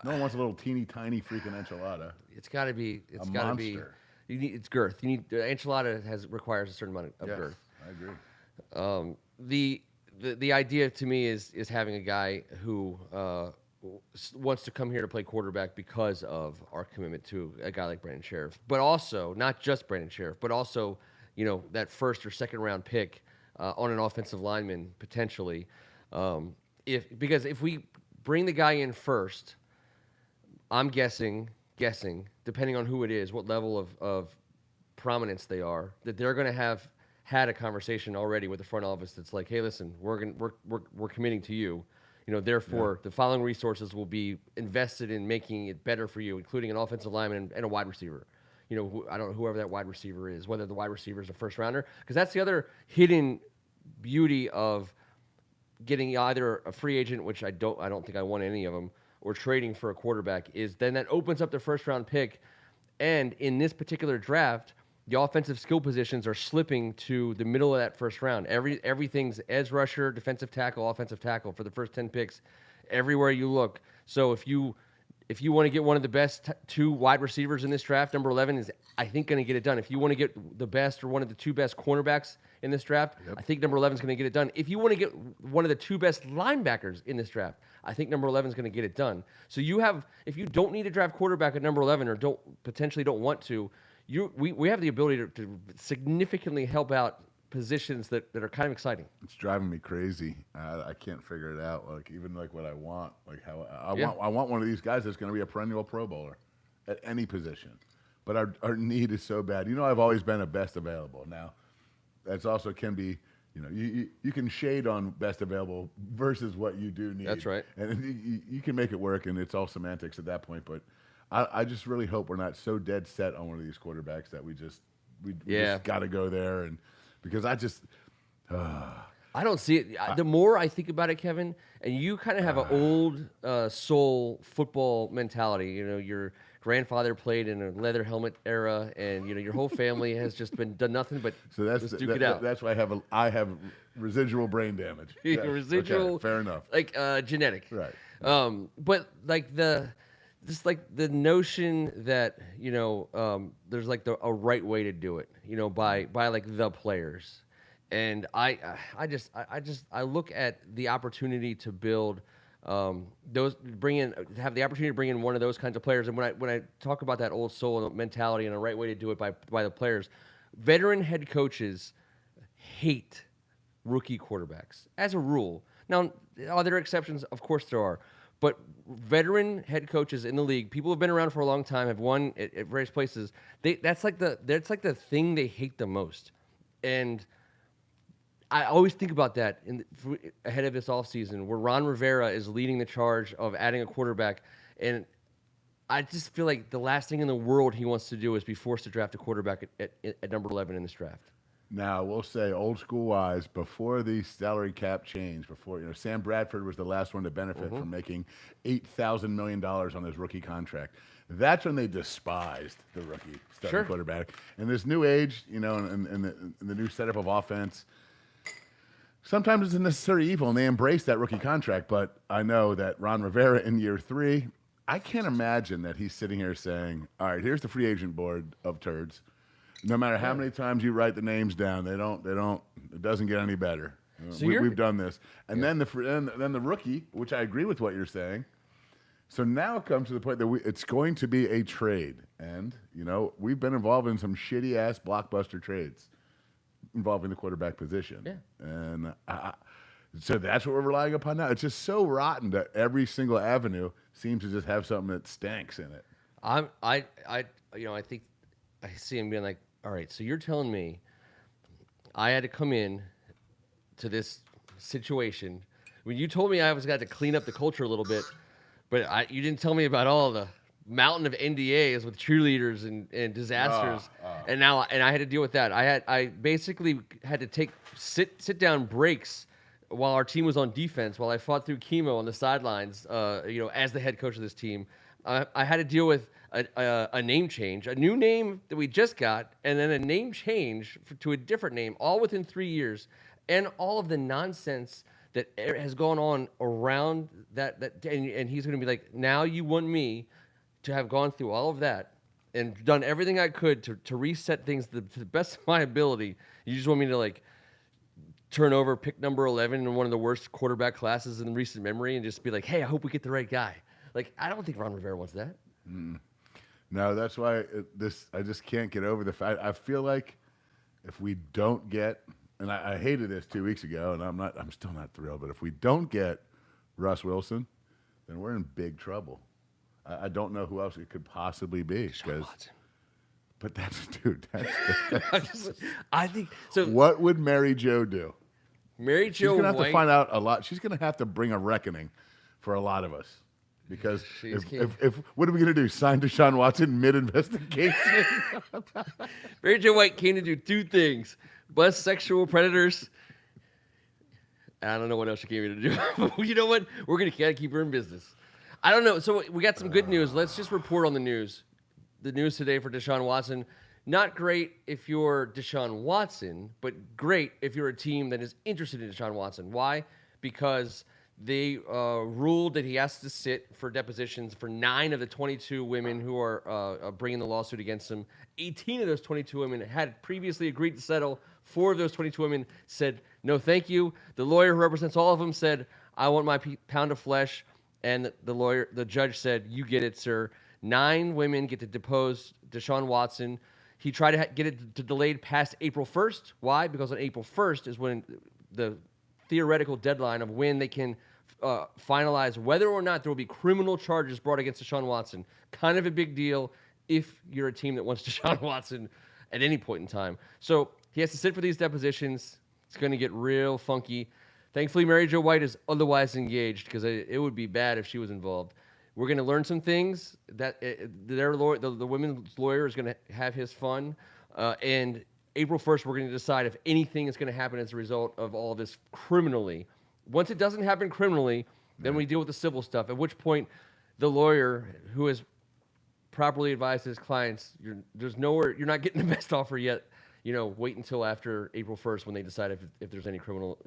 no one wants a little teeny tiny freaking enchilada. It's got to be. it's girth. You need enchilada requires a certain amount of Yes, girth. I agree. The idea to me is having a guy who wants to come here to play quarterback because of our commitment to a guy like Brandon Sheriff, but also not just Brandon Sheriff, but also that first or second round pick on an offensive lineman potentially. Because if we bring the guy in first, I'm guessing, depending on who it is, what level of prominence they are, that they're going to have had a conversation already with the front office that's like, hey, listen, we're committing to you. Therefore, the following resources will be invested in making it better for you, including an offensive lineman and a wide receiver. I don't know whoever that wide receiver is, whether the wide receiver is a first rounder, because that's the other hidden beauty of getting either a free agent, which I don't think I want any of them, or trading for a quarterback, is then that opens up the first round pick. And in this particular draft, the offensive skill positions are slipping to the middle of that first round. Everything's edge rusher, defensive tackle, offensive tackle for the first 10 picks everywhere you look. So if you want to get one of the best two wide receivers in this draft, number 11 is, I think, going to get it done. If you want to get the best or one of the two best cornerbacks in this draft, I think number 11 is going to get it done. If you want to get one of the two best linebackers in this draft, I think number 11 is going to get it done. So if you don't need to draft quarterback at number 11 or potentially don't want to, we have the ability to significantly help out positions that are kind of exciting. It's driving me crazy. I can't figure it out. Even what I want, how I want one of these guys that's going to be a perennial Pro Bowler at any position. But our need is so bad. I've always been a best available. Now, that's also can be. You can shade on best available versus what you do need. That's right. And you can make it work, and it's all semantics at that point. But I just really hope we're not so dead set on one of these quarterbacks that we just got to go there, and because I don't see it. The more I think about it, Kevin, and you kind of have an old soul football mentality. Your grandfather played in a leather helmet era, and your whole family has just done nothing but just duke it out. That's why I have residual brain damage. Yes. Residual, okay, fair enough. Genetic, right? But the notion that there's a right way to do it, by the players, and I look at the opportunity to build. Have the opportunity to bring in one of those kinds of players. And when I talk about that old soul mentality and a right way to do it by the players, veteran head coaches hate rookie quarterbacks as a rule. Now, are there exceptions? Of course there are. But veteran head coaches in the league, people who have been around for a long time, have won at various places. That's like the thing they hate the most. And I always think about that ahead of this offseason, where Ron Rivera is leading the charge of adding a quarterback. And I just feel like the last thing in the world he wants to do is be forced to draft a quarterback at number 11 in this draft. Now, we'll say old school wise, before the salary cap change, Sam Bradford was the last one to benefit from making $8,000 million on his rookie contract. That's when they despised the rookie starting quarterback. In this new age, and the new setup of offense, sometimes it's a necessary evil, and they embrace that rookie contract. But I know that Ron Rivera in year 3, I can't imagine that he's sitting here saying, all right, here's the free agent board of turds. No matter how many times you write the names down, it doesn't get any better. So we've done this. And then the rookie, which I agree with what you're saying. So now it comes to the point that it's going to be a trade. And, we've been involved in some shitty-ass blockbuster trades involving the quarterback position. Yeah. And so that's what we're relying upon now. It's just so rotten that every single avenue seems to just have something that stinks in it. I think I see him being like, all right, so you're telling me I had to come in to this situation. When you told me I was got to clean up the culture a little bit, but you didn't tell me about all the mountain of NDAs with cheerleaders and disasters, and I had to deal with that. I basically had to sit down breaks while our team was on defense, while I fought through chemo on the sidelines. As the head coach of this team, I had to deal with a name change, a new name that we just got, and then a name change to a different name, all within 3 years, and all of the nonsense that has gone on around that and he's going to be like, now you want me to have gone through all of that and done everything I could to reset things to the best of my ability. You just want me to like turn over pick number 11 in one of the worst quarterback classes in recent memory and just be like, hey, I hope we get the right guy. Like, I don't think Ron Rivera wants that. No, that's why I just can't get over the fact. I feel like if we don't get, and I hated this 2 weeks ago, and I'm still not thrilled, but if we don't get Russ Wilson, then we're in big trouble. I don't know who else it could possibly be. But I think so. What would Mary Jo do? Mary Jo She's going to have White, to find out a lot. She's going to have to bring a reckoning for a lot of us. Because if what are we going to do? Sign Deshaun Watson mid-investigation? Mary Jo White came to do two things: bust sexual predators. I don't know what else she came here to do. But you know what? We're going to keep her in business. I don't know. So we got some good news. Let's just report on the news. The news today for Deshaun Watson. Not great if you're Deshaun Watson, but great if you're a team that is interested in Deshaun Watson. Why? Because they ruled that he has to sit for depositions for 9 of the 22 women who are bringing the lawsuit against him. 18 of those 22 women had previously agreed to settle. 4 of those 22 women said, no, thank you. The lawyer who represents all of them said, I want my pound of flesh. And the judge said, you get it, sir. 9 women get to depose Deshaun Watson. He tried to get it delayed past April 1st. Why? Because on April 1st is when the theoretical deadline of when they can finalize whether or not there will be criminal charges brought against Deshaun Watson. Kind of a big deal if you're a team that wants Deshaun Watson at any point in time. So he has to sit for these depositions. It's going to get real funky. Thankfully, Mary Jo White is otherwise engaged because it would be bad if she was involved. We're going to learn some things. That their lawyer, the women's lawyer is going to have his fun. And April 1st, we're going to decide if anything is going to happen as a result of all of this criminally. Once it doesn't happen criminally, then we deal with the civil stuff, at which point the lawyer who has properly advised his clients, you're not getting the best offer yet. Wait until after April 1st when they decide if there's any criminal.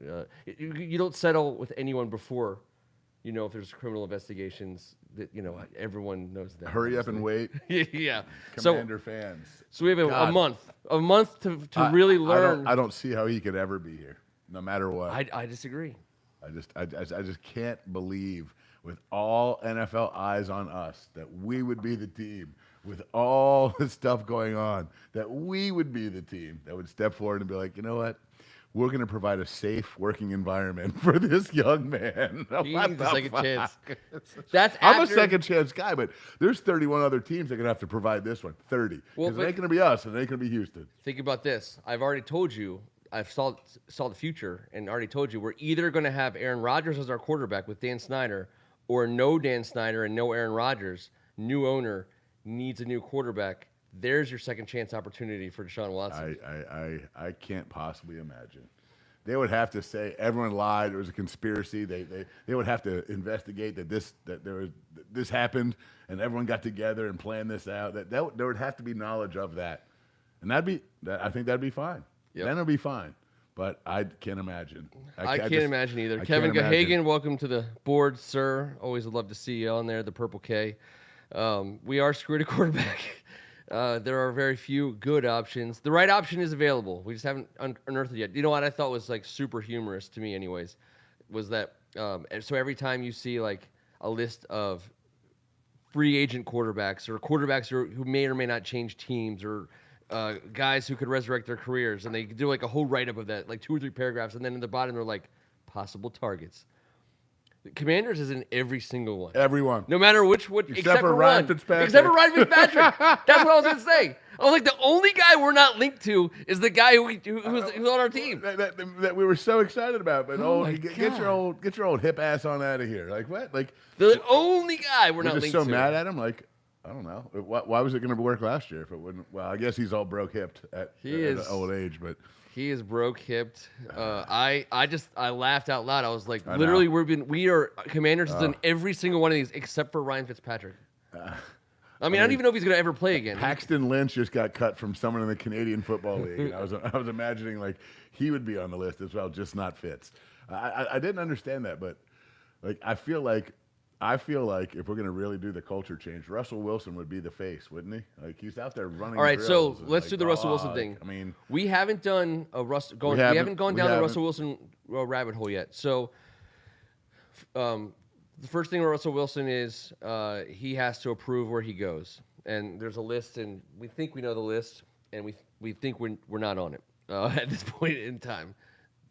You don't settle with anyone before, if there's criminal investigations. That everyone knows that. Hurry up and wait. Yeah. Commander fans. So we have a month to really learn. I don't see how he could ever be here, no matter what. I disagree. I just can't believe, with all NFL eyes on us, that we would be the team, with all the stuff going on, that we would be the team that would step forward and be like, you know what? We're going to provide a safe working environment for this young man. He needs a second chance. I'm a second chance guy, but there's 31 other teams that are going to have to provide this one. 30. Because it ain't going to be us, and it ain't going to be Houston. Think about this. I've already told you. I've saw the future and already told you we're either going to have Aaron Rodgers as our quarterback with Dan Snyder, or no Dan Snyder and no Aaron Rodgers. New owner needs a new quarterback. There's your second chance opportunity for Deshaun Watson. I can't possibly imagine. They would have to say everyone lied. It was a conspiracy. They would have to investigate that this happened and everyone got together and planned this out. There would have to be knowledge of that, and I think that'd be fine. Yep. Then it'll be fine. But I can't imagine. I can't imagine either. Kevin Gahagan, welcome to the board, sir. Always would love to see you on there, the Purple K. We are screwed at quarterback. There are very few good options. The right option is available. We just haven't unearthed it yet. You know what I thought was like super humorous to me anyways, was that so every time you see like a list of free agent quarterbacks or quarterbacks who may or may not change teams or guys who could resurrect their careers, and they do like a whole write-up of that, like 2 or 3 paragraphs, and then in the bottom they're like, possible targets. The Commanders is in every single one. Everyone. No matter which one, except for Ryan Fitzpatrick. Except for Ryan Fitzpatrick. That's what I was going to say. I was like, the only guy we're not linked to is the guy who's on our team. That we were so excited about. But get your old hip ass on out of here. Like what? Like the only guy we're not linked to. We're just so mad at him. Like, I don't know. Why was it going to work last year if it wouldn't? Well, I guess he's all broke hipped at an old age, but. He is broke hipped. I laughed out loud. I was like, literally, we are Commanders is in every single one of these except for Ryan Fitzpatrick. I don't even know if he's going to ever play again. Paxton Lynch just got cut from someone in the Canadian Football League. And I was imagining like he would be on the list as well, just not Fitz. I didn't understand that, but like I feel like I feel like if we're going to really do the culture change, Russell Wilson would be the face, wouldn't he? Like he's out there running. All right, so drills and let's like, do the Russell Wilson like, thing. I mean, we haven't done a we haven't gone down the Russell Wilson rabbit hole yet. So, the first thing with Russell Wilson is he has to approve where he goes, and there's a list, and we think we know the list, and we think we're not on it at this point in time.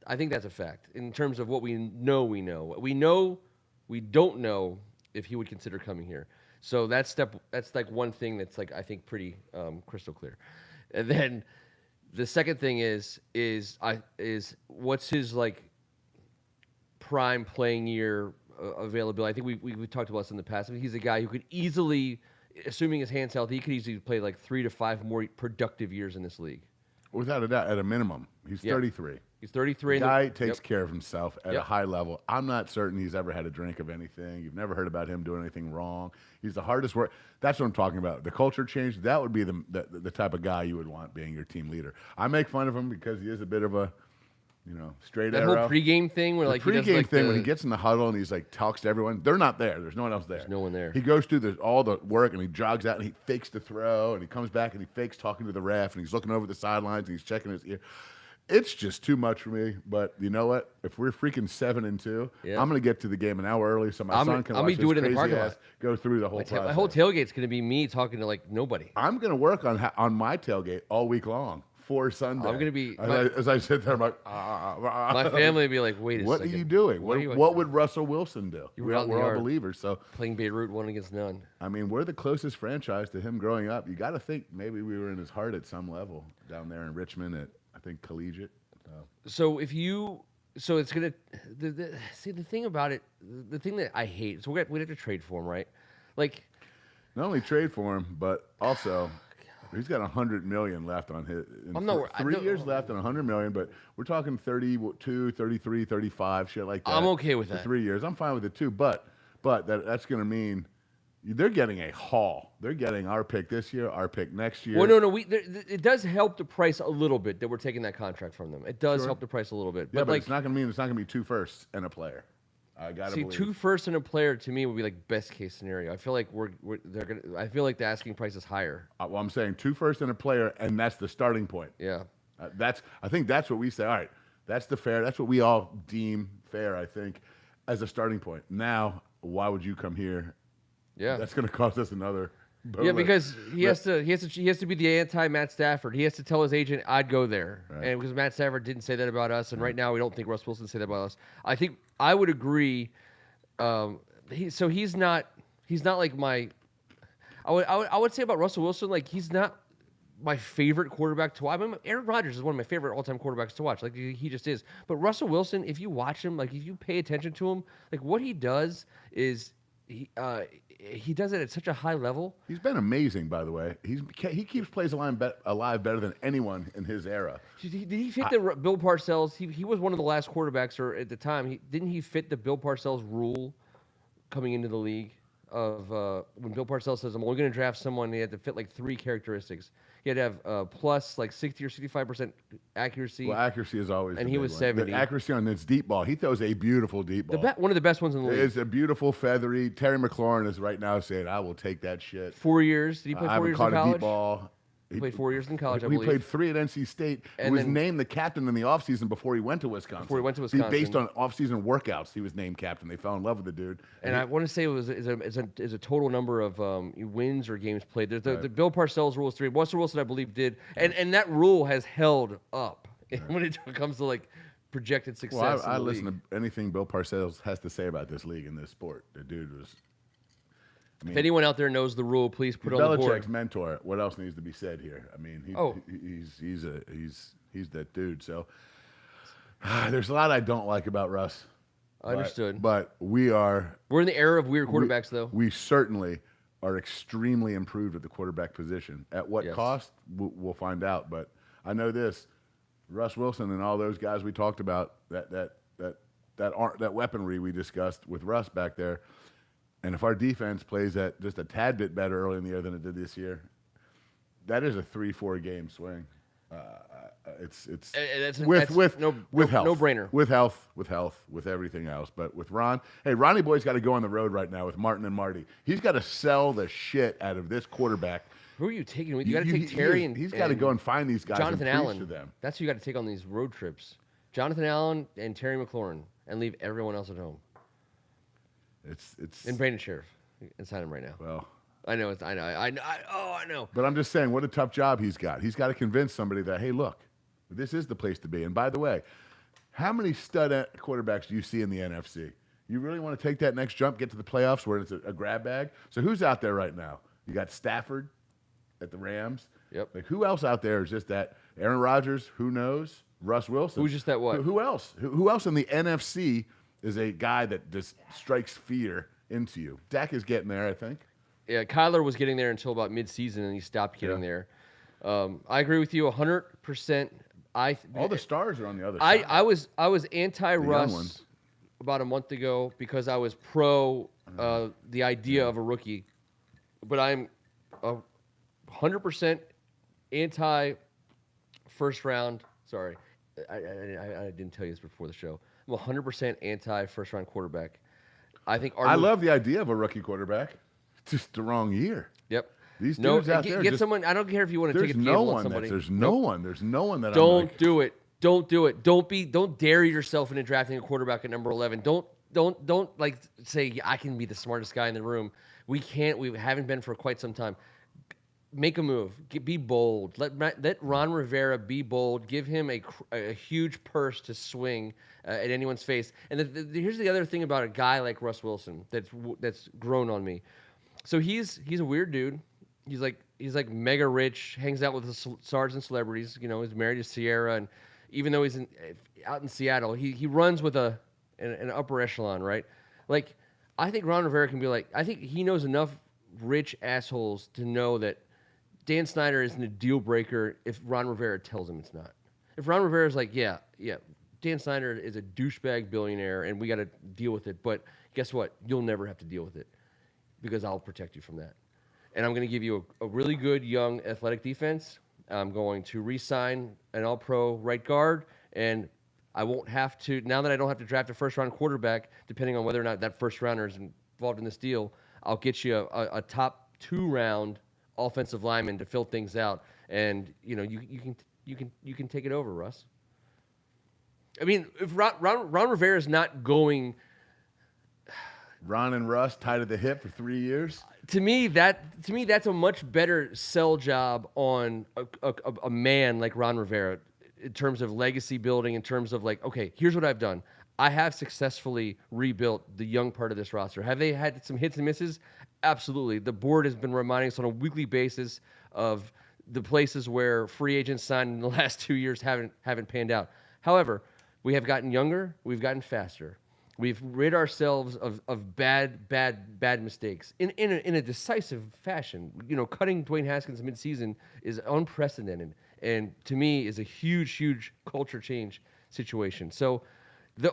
I think that's a fact in terms of what we know. We don't know if he would consider coming here. So that's like one thing that's like I think pretty crystal clear. And then the second thing is what's his like prime playing year availability. I think we talked about this in the past. I mean, he's a guy who could easily, assuming his hand's healthy, he could easily play like 3 to 5 more productive years in this league. Without a doubt, at a minimum, he's 33. He's 33. The guy takes care of himself at a high level. I'm not certain he's ever had a drink of anything. You've never heard about him doing anything wrong. He's the hardest work. That's what I'm talking about. The culture change, that would be the type of guy you would want being your team leader. I make fun of him because he is a bit of a, straight arrow. That whole pregame thing where like pregame like thing when he gets in the huddle and he's like talks to everyone. They're not there. There's no one else there. There's no one there. He goes through all the work and he jogs out and he fakes the throw and he comes back and he fakes talking to the ref and he's looking over the sidelines and he's checking his ear. It's just too much for me. But you know what? If we're freaking 7-2, I'm going to get to the game an hour early so my son can watch his crazy ass go through the whole process. My whole tailgate's going to be me talking to like nobody. I'm going to work on my tailgate all week long. For Sunday. I'm gonna be as I sit there. I'm like, my family would be like, "Wait a what second. Are you doing? What would Russell Wilson do?" We're all believers, so playing Beirut 1 against none. I mean, we're the closest franchise to him growing up. You got to think maybe we were in his heart at some level down there in Richmond at I think collegiate. So it's gonna see the thing about it. The thing that I hate. So we'd have to trade for him, right? Like, not only trade for him, but also. He's got $100 million left on his. 3 years left and $100 million, but we're talking 32, 33, 35, shit like that. I'm okay with that. 3 years, I'm fine with it too. But that's going to mean they're getting a haul. They're getting our pick this year, our pick next year. Well, no, it does help the price a little bit that we're taking that contract from them. It does help the price a little bit. Yeah, but it's not going to mean it's not going to be 2 firsts and a player. I gotta believe. 2 firsts and a player to me would be like best case scenario. I feel like I feel like the asking price is higher. Well, I'm saying 2 firsts and a player, and that's the starting point. Yeah. I think that's what we say. All right, that's what we all deem fair. I think as a starting point. Now, why would you come here? Yeah. That's going to cost us another. Yeah, because he has to be the anti Matt Stafford. He has to tell his agent, "I'd go there," right. And because Matt Stafford didn't say that about us, and right now we don't think Russ Wilson say that about us. I think I would agree. He's not like my. I would say about Russell Wilson, like he's not my favorite quarterback to watch. I mean, Aaron Rodgers is one of my favorite all-time quarterbacks to watch. Like he just is. But Russell Wilson, if you watch him, like if you pay attention to him, like what he does is he does it at such a high level. He's been amazing, by the way. He keeps plays alive better than anyone in his era. Did he fit the Bill Parcells? He was one of the last quarterbacks, or at the time, didn't he fit the Bill Parcells rule coming into the league of when Bill Parcells says, "I'm only going to draft someone," he had to fit like 3 characteristics. He had to have plus like 60 or 65% accuracy. Well, accuracy is always. And he was 70. The accuracy on this deep ball. He throws a beautiful deep ball. One of the best ones in the league. It's a beautiful feathery. Terry McLaurin is right now saying, "I will take that shit." 4 years. Did he play 4 years in college? I haven't caught a deep ball. He played 4 years in college, I believe. believe. He played 3 at NC State. He was named the captain in the offseason before he went to Wisconsin. Based on offseason workouts, he was named captain. They fell in love with the dude. And I want to say it was is a total number of wins or games played. There's the Bill Parcells rule is 3. Russell Wilson, I believe, did. And that rule has held up when it comes to like projected success. Well, I listen to anything Bill Parcells has to say about this league and this sport. The dude was. If anyone out there knows the rule, please put it on the board. Belichick's mentor. What else needs to be said here? I mean, he's that dude. So there's a lot I don't like about Russ. Understood. But we're in the era of weird quarterbacks, though. We certainly are extremely improved at the quarterback position. At what cost? We'll find out. But I know this: Russ Wilson and all those guys we talked about, that weaponry we discussed with Russ back there. And if our defense plays at just a tad bit better early in the year than it did this year, that is a 3-4 game swing. It's That's with no health, no brainer. with health, with everything else. But with Ron, hey, Ronnie Boy's got to go on the road right now with Martin and Marty. He's got to sell the shit out of this quarterback. Who are you taking with you? Got to take Terry and he's got to go and find these guys Jonathan and preach Allen. to them. That's who you got to take on these road trips. Jonathan Allen and Terry McLaurin, and leave everyone else at home. It's and Brandon Sheriff, and sign him right now. Well, I know I know. But I'm just saying, what a tough job he's got. He's got to convince somebody that, hey, look, this is the place to be. And by the way, how many stud quarterbacks do you see in the NFC? You really want to take that next jump, get to the playoffs where it's a grab bag? So who's out there right now? You got Stafford at the Rams. Yep. Like, who else out there is just that? Aaron Rodgers, who knows? Russ Wilson. Who's just that what? Who else? Who else in the NFC is a guy that just strikes fear into you? Dak is getting there, I think. Yeah, Kyler was getting there until about mid-season, and he stopped getting there. I agree with you 100%. All the stars are on the other side. I was anti-Russ about a month ago because I was pro the idea of a rookie, but I'm 100% anti first round. Sorry, I didn't tell you this before the show. I'm 100% anti first round quarterback. I think I love the idea of a rookie quarterback. Just the wrong year. Yep. These dudes out there. Get someone. I don't care if you want to take a gamble on somebody. There's no one that. Don't do it. Don't do it. Don't dare yourself into drafting a quarterback at number 11. Don't like say I can be the smartest guy in the room. We can't. We haven't been for quite some time. Make a move. Be bold. Let Ron Rivera be bold. Give him a huge purse to swing at anyone's face. And here's the other thing about a guy like Russ Wilson that's grown on me. So he's a weird dude. He's like mega rich. Hangs out with the stars and celebrities. You know, he's married to Sierra, and even though he's out in Seattle, he runs with an upper echelon, right? Like, I think Ron Rivera can be like. I think he knows enough rich assholes to know that Dan Snyder isn't a deal breaker if Ron Rivera tells him it's not. If Ron Rivera's like, yeah, Dan Snyder is a douchebag billionaire and we got to deal with it, but guess what? You'll never have to deal with it because I'll protect you from that. And I'm going to give you a really good young athletic defense. I'm going to re-sign an all-pro right guard, and I won't have to, now that I don't have to draft a first-round quarterback, depending on whether or not that first rounder is involved in this deal, I'll get you a top 2-round offensive lineman to fill things out, and you can take it over, Russ. I mean, if Ron Rivera is not going, Ron and Russ tied at the hip for 3 years. To me, that's a much better sell job on a man like Ron Rivera in terms of legacy building. In terms of like, okay, here's what I've done. I have successfully rebuilt the young part of this roster. Have they had some hits and misses? Absolutely. The board has been reminding us on a weekly basis of the places where free agents signed in the last 2 years haven't panned out. However, we have gotten younger. We've gotten faster. We've rid ourselves of bad mistakes in a decisive fashion. You know, cutting Dwayne Haskins midseason is unprecedented, and to me is a huge culture change situation. So,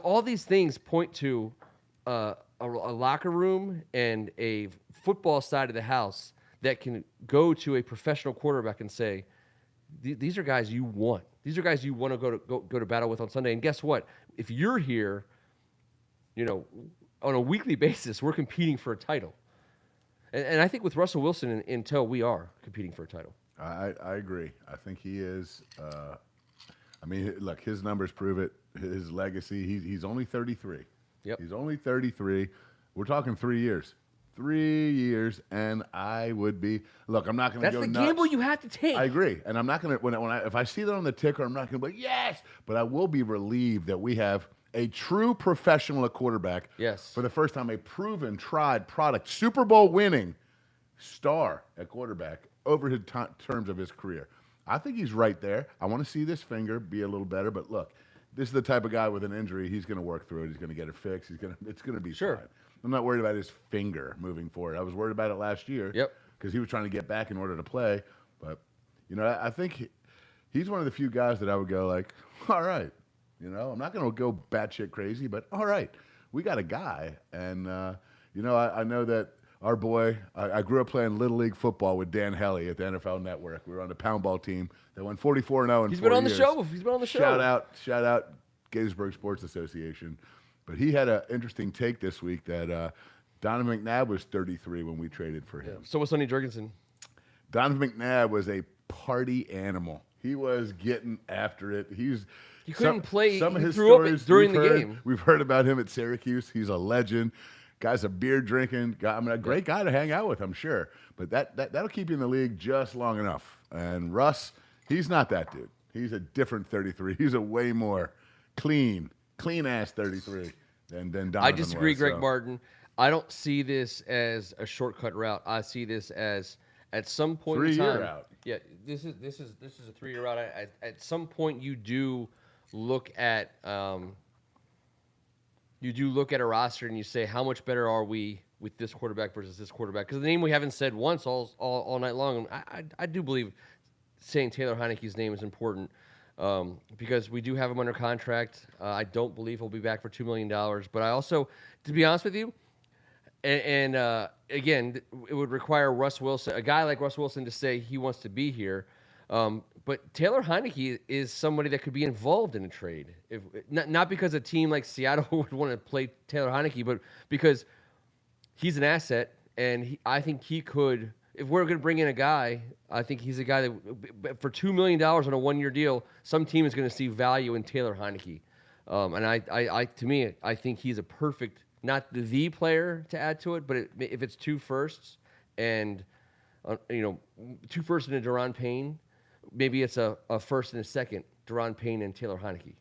all these things point to a locker room and a football side of the house that can go to a professional quarterback and say, "These are guys you want. These are guys you want to go to battle with on Sunday." And guess what? If you're here, you know, on a weekly basis, we're competing for a title. And I think with Russell Wilson in tow, we are competing for a title. I agree. I think he is. I mean, look, his numbers prove it. His legacy, he's only 33. Yep. He's only 33. We're talking 3 years. 3 years, and I would be. Look, I'm not going to go nuts. That's the gamble you have to take. I agree, and I'm not going to. If I see that on the ticker, I'm not going to be like, yes. But I will be relieved that we have a true professional at quarterback. Yes. For the first time, a proven, tried product, Super Bowl winning star at quarterback over his terms of his career. I think he's right there. I want to see this finger be a little better, but look, this is the type of guy with an injury. He's going to work through it. He's going to get it fixed. It's going to be fine. I'm not worried about his finger moving forward. I was worried about it last year. Yep. Because he was trying to get back in order to play. But, you know, I think he's one of the few guys that I would go like, all right. You know, I'm not going to go batshit crazy, but all right, we got a guy. And, you know, I know that our boy, I grew up playing Little League football with Dan Helly at the NFL Network. We were on the pound ball team that went 44-0 in He's 4 been on the years. show. He's been on the show. Shout out Gettysburg Sports Association. But he had an interesting take this week that Donovan McNabb was 33 when we traded for him. So was Sonny Jurgensen. Donovan McNabb was a party animal. He was getting after it. He couldn't play. Some of he his threw stories up during the heard, game. We've heard about him at Syracuse. He's a legend. Guy's a beer drinking guy. I mean, a great guy to hang out with, I'm sure. But that'll keep you in the league just long enough. And Russ, he's not that dude. He's a different 33. He's a way more clean ass 33 than Donovan. I disagree, was, Greg so. Martin. I don't see this as a shortcut route. I see this as at some point in time. 3-year route. Yeah, this is a 3-year route. At some point, you do look at a roster and you say, how much better are we with this quarterback versus this quarterback? Because the name we haven't said once all night long. I do believe saying Taylor Heineke's name is important because we do have him under contract. I don't believe he'll be back for $2 million. But I also, to be honest with you, and again, it would require Russ Wilson, a guy like Russ Wilson, to say he wants to be here. But Taylor Heineke is somebody that could be involved in a trade. If not because a team like Seattle would want to play Taylor Heineke, but because he's an asset, and I think he could. If we're going to bring in a guy, I think he's a guy that for $2 million on a 1-year deal, some team is going to see value in Taylor Heineke. And to me, I think he's a perfect, not the player to add to it, but if it's 2 firsts and 2 firsts and a Deron Payne, maybe it's a first and a second, Deron Payne and Taylor Heineke.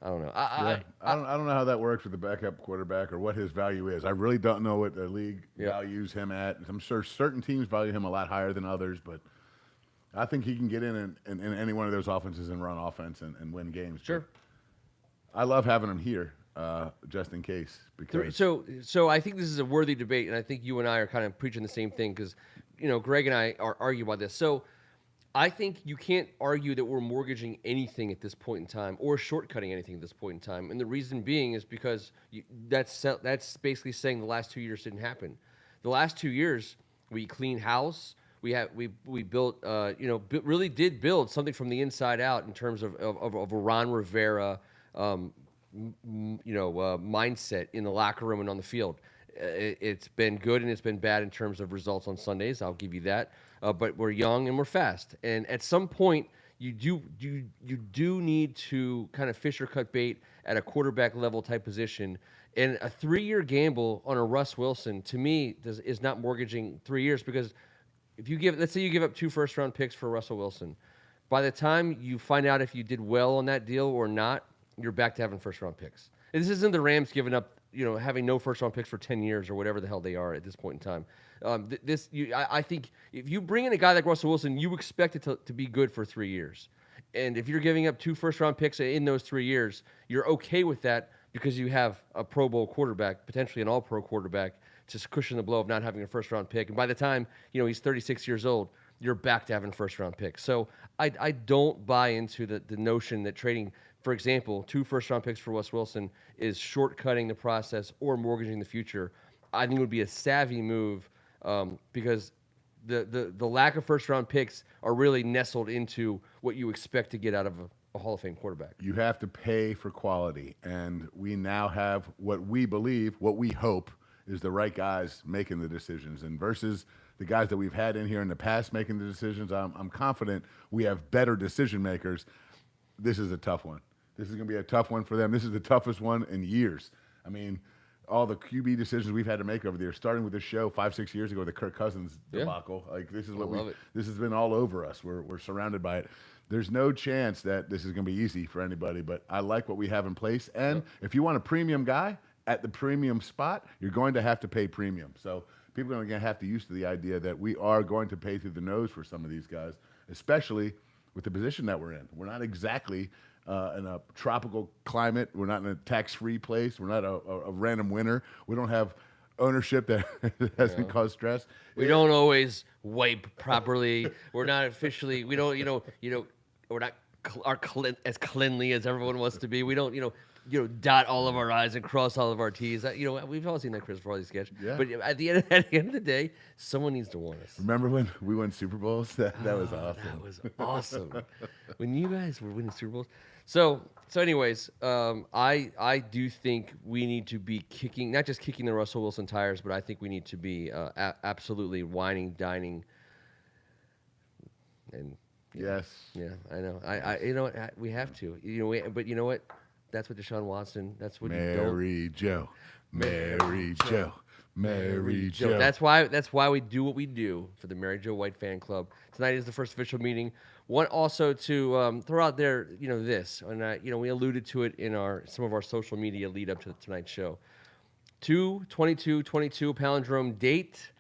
I don't know. I don't know how that works with the backup quarterback or what his value is. I really don't know what the league values him at. I'm sure certain teams value him a lot higher than others, but I think he can get in any one of those offenses and run offense and win games. Sure. But I love having him here just in case. Because So I think this is a worthy debate, and I think you and I are kind of preaching the same thing because, Greg and I are arguing about this. So I think you can't argue that we're mortgaging anything at this point in time or shortcutting anything at this point in time. And the reason being is because that's basically saying the last 2 years didn't happen. The last 2 years, we cleaned house. We built, really did build something from the inside out in terms of a Ron Rivera, mindset in the locker room and on the field. It's been good and it's been bad in terms of results on Sundays. I'll give you that. But we're young and we're fast. And at some point, you do need to kind of fish or cut bait at a quarterback level type position. And a 3-year gamble on a Russ Wilson, to me, is not mortgaging 3 years because if let's say you give up 2 first-round picks for Russell Wilson, by the time you find out if you did well on that deal or not, you're back to having first-round picks. And this isn't the Rams giving up, having no first-round picks for 10 years or whatever the hell they are at this point in time. I think if you bring in a guy like Russell Wilson, you expect it to be good for 3 years. And if you're giving up 2 first-round picks in those 3 years, you're okay with that because you have a Pro Bowl quarterback, potentially an All-Pro quarterback, to cushion the blow of not having a first-round pick. And by the time he's 36 years old, you're back to having first-round picks. So I don't buy into the notion that trading, for example, 2 first-round picks for Russ Wilson is shortcutting the process or mortgaging the future. I think it would be a savvy move because the lack of first-round picks are really nestled into what you expect to get out of a Hall of Fame quarterback. you have to pay for quality, and we now have what we believe, what we hope, is the right guys making the decisions. And versus the guys that we've had in here in the past making the decisions, I'm confident we have better decision makers. This is a tough one. This is going to be a tough one for them. This is the toughest one in years. I mean, all the QB decisions we've had to make over there, starting with this show 5-6 years ago, the Kirk Cousins debacle. Like this is what this has been all over us. We're surrounded by it. There's no chance that this is going to be easy for anybody, but I like what we have in place. And if you want a premium guy at the premium spot, you're going to have to pay premium. So people are going to have to used to the idea that we are going to pay through the nose for some of these guys, especially with the position that we're in. We're not exactly in a tropical climate. We're not in a tax-free place. We're not a random winner. We don't have ownership that hasn't caused stress. We don't always wipe properly. We're not officially. We don't. We're not as cleanly as everyone wants to be. We don't. dot all of our I's and cross all of our T's. We've all seen that Chris Farley sketch. Yeah. But at the end of the day, someone needs to want us. Remember when we won Super Bowls? That was awesome. That was awesome. When you guys were winning Super Bowls. So anyways, I do think we need to be not just kicking the Russell Wilson tires, but I think we need to be absolutely whining, dining, and Yes. yeah, I know. We have to. But you know what? That's what Deshaun Watson. That's what Mary Jo. Mary Jo. Mary Jo. That's why we do what we do for the Mary Jo White Fan Club. Tonight is the first official meeting. Want also to throw out there, this, and we alluded to it in some of our social media lead up to tonight's show. 2/22/22 palindrome date.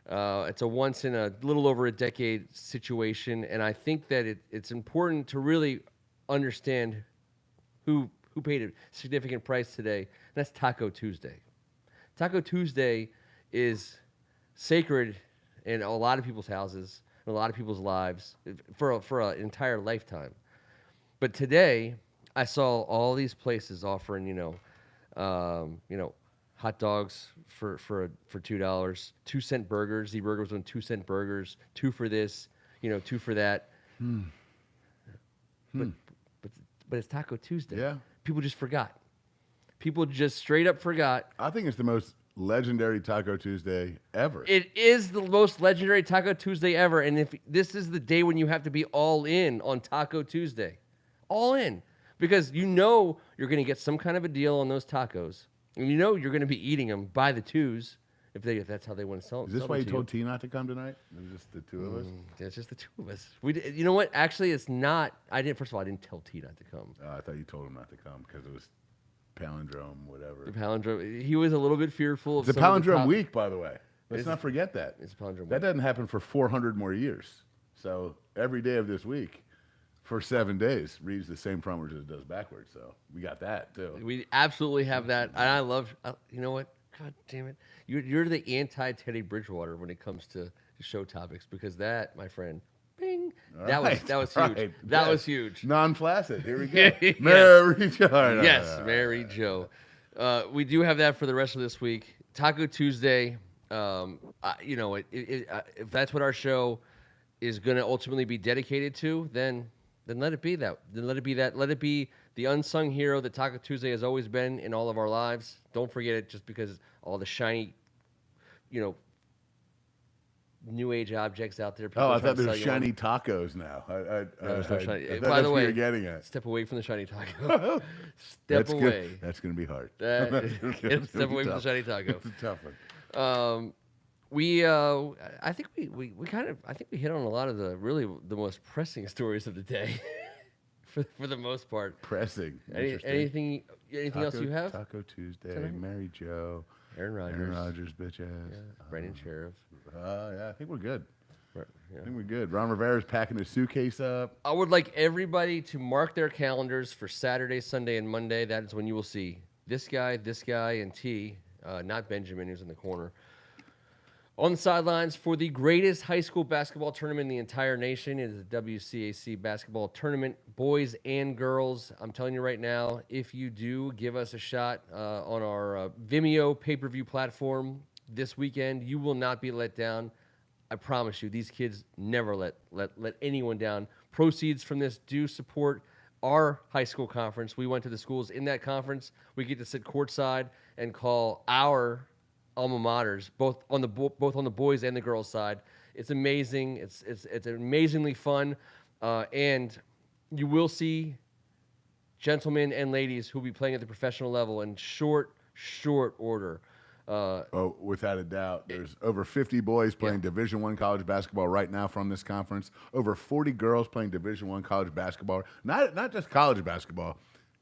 It's a once in a little over a decade situation, and I think that it's important to really understand who paid a significant price today. And that's Taco Tuesday. Taco Tuesday is sacred in a lot of people's houses, in a lot of people's lives, for an entire lifetime. But today, I saw all these places offering, hot dogs for $2, 2-cent burgers. The burger was on 2-cent burgers, 2 for this, 2 for that. But it's Taco Tuesday. Yeah. People just forgot. People just straight up forgot. I think it's the most legendary Taco Tuesday ever. It is the most legendary Taco Tuesday ever. And if this is the day when you have to be all in on Taco Tuesday, all in, because you're going to get some kind of a deal on those tacos. And you're going to be eating them by the twos if that's how they want to sell them. Is this why you told T not to come tonight? It was just the two of us? Yeah, it's just the two of us. You know what? Actually, it's not. First of all, I didn't tell T not to come. I thought you told him not to come because it was palindrome, whatever. The palindrome. He was a little bit fearful. It's a palindrome week, by the way. Let's not forget that. It's a palindrome week. That doesn't happen for 400 more years. So every day of this week, for 7 days, reads the same frontwards as it does backwards. So we got that too. We absolutely have that, and I love. You know what? God damn it! You're the anti-Teddy Bridgewater when it comes to show topics, because that, my friend, bing. That was huge. Right. That was huge. Non-flaccid. Here we go. Yes. Mary Jo. Yes, Mary Jo. We do have that for the rest of this week. Taco Tuesday. If that's what our show is going to ultimately be dedicated to, then let it be that. Then let it be that. Let it be the unsung hero that Taco Tuesday has always been in all of our lives. Don't forget it just because all the shiny, new age objects out there. I thought there were shiny tacos now. There's no shiny. By the way, you're getting at. Step away from the shiny taco. Step away. That's going to be hard. Step away from the shiny taco. It's a tough one. I think we hit on a lot of the most pressing stories of the day, for the most part. Pressing. Anything else you have? Taco Tuesday, tonight? Mary Jo, Aaron Rodgers, bitch ass. yeah, Brandon Sheriff. Yeah, I think we're good. Right, yeah. I think we're good. Ron Rivera's packing his suitcase up. I would like everybody to mark their calendars for Saturday, Sunday, and Monday. That is when you will see this guy, and T, not Benjamin, who's in the corner, on the sidelines for the greatest high school basketball tournament in the entire nation. It is the WCAC basketball tournament, boys and girls. I'm telling you right now, if you do give us a shot on our Vimeo pay-per-view platform this weekend, you will not be let down. I promise you, these kids never let anyone down. Proceeds from this do support our high school conference. We went to the schools in that conference. We get to sit courtside and call our alma maters, both on the boys and the girls side. It's amazing. It's amazingly fun, and you will see gentlemen and ladies who will be playing at the professional level in short order. Without a doubt. There's over 50 boys playing Division I college basketball right now from this conference. Over 40 girls playing Division I college basketball. Not just college basketball.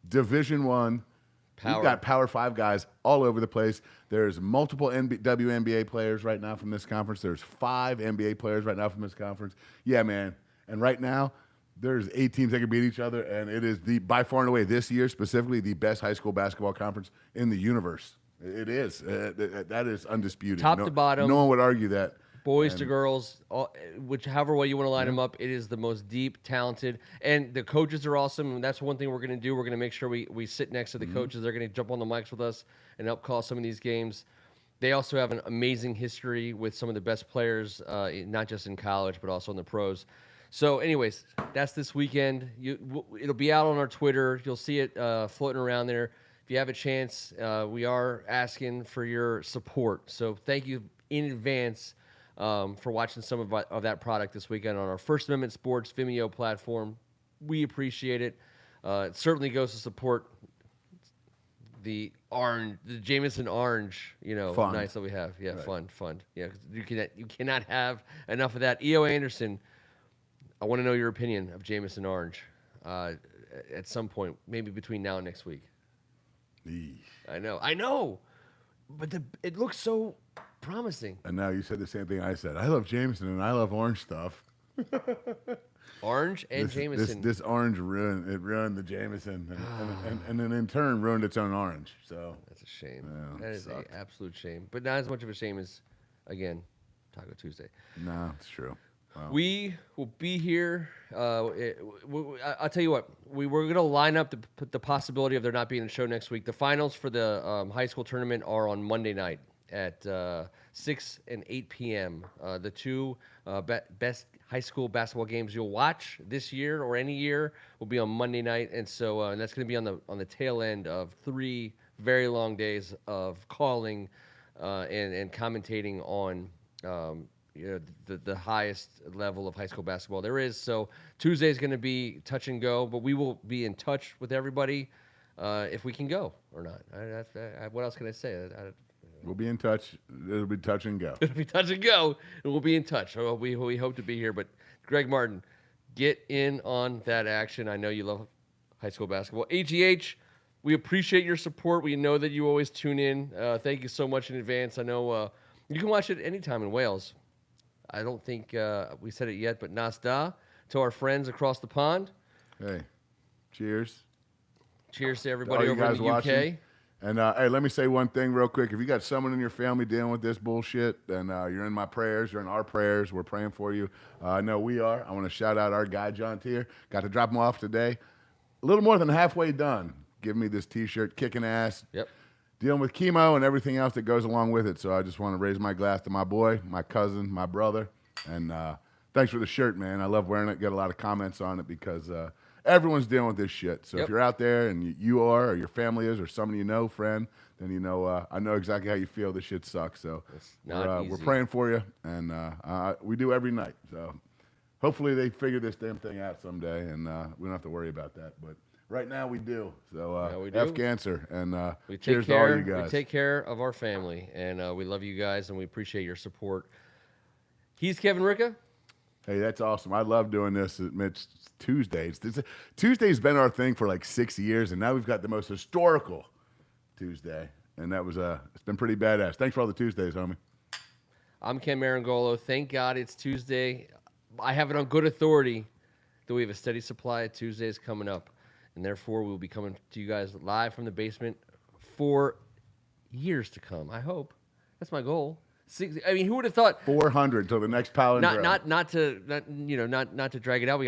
Division I. We've got Power 5 guys all over the place. There's multiple WNBA players right now from this conference. There's 5 NBA players right now from this conference. Yeah, man. And right now, there's 8 teams that can beat each other, and it is by far and away this year specifically the best high school basketball conference in the universe. It is. That is undisputed. Top to bottom. No one would argue that. Boys to girls, however way you want to line them up, it is the most deep, talented, and the coaches are awesome. And that's one thing we're going to do. We're going to make sure we sit next to the coaches. They're going to jump on the mics with us and help call some of these games. They also have an amazing history with some of the best players, not just in college, but also in the pros. So anyways, that's this weekend. It'll be out on our Twitter. You'll see it floating around there. If you have a chance, we are asking for your support. So thank you in advance for watching some of that product this weekend on our First Amendment Sports Vimeo platform. We appreciate it. It certainly goes to support the Jameson Orange, Fund. nice that we have. Yeah, Right. fun. Yeah, 'cause you cannot have enough of that. E.O. Anderson, I want to know your opinion of Jameson Orange at some point, maybe between now and next week. Eesh. I know, but it looks so promising. And now you said the same thing I said. I love Jameson and I love orange stuff. Orange and Jameson. This orange ruined the Jameson, and then in turn ruined its own orange. So That's a shame. Yeah, That is an sucked. absolute shame, but not as much of a shame as, again, Taco Tuesday. no, it's true. Wow. We will be here. I'll tell you what. We're going to line up the possibility of there not being a show next week. The finals for the high school tournament are on Monday night at 6 and 8 p.m. The two best high school basketball games you'll watch this year or any year will be on Monday night, and so and that's going to be on the tail end of 3 very long days of calling and commentating on. The highest level of high school basketball there is. So Tuesday is going to be touch and go, but we will be in touch with everybody if we can go or not. What else can I say? We'll be in touch. It'll be touch and go. It'll be touch and go, and we'll be in touch. We hope to be here. But Greg Martin, get in on that action. I know you love high school basketball. AGH, we appreciate your support. We know that you always tune in. Thank you so much in advance. I know you can watch it anytime in Wales. I don't think we said it yet, but Nasda to our friends across the pond. Hey, cheers. Cheers to All everybody you over in guys the watching. UK. And hey, let me say one thing real quick. If you got someone in your family dealing with this bullshit, then you're in my prayers. You're in our prayers. We're praying for you. I know we are. I want to shout out our guy, John Tier. Got to drop him off today. A little more than halfway done. Give me this T-shirt, kicking ass. Yep. Dealing with chemo and everything else that goes along with it. So I just want to raise my glass to my boy, my cousin, my brother. And thanks for the shirt, man. I love wearing it. Got a lot of comments on it because everyone's dealing with this shit. So Yep. if you're out there and you are, or your family is, or someone you know, friend, then I know exactly how you feel. This shit sucks. So It's not we're easy. praying for you, and we do every night. So hopefully they figure this damn thing out someday, and we don't have to worry about that. But right now we do. So Yeah, we do. F cancer, and We cheers take to all care. you guys. We take care of our family, and we love you guys, and we appreciate your support. He's Kevin Ricca. Hey, that's awesome. I love doing this. It's Tuesdays. Tuesday's been our thing for like 6 years, and now we've got the most historical Tuesday, and that was it's been pretty badass. Thanks for all the Tuesdays, homie. I'm Ken Marangolo. Thank God it's Tuesday. I have it on good authority that we have a steady supply of Tuesdays coming up, and therefore we will be coming to you guys live from the basement for years to come. I hope that's my goal. Who would have thought? 400 till the next palindrome. Not to drag it out. We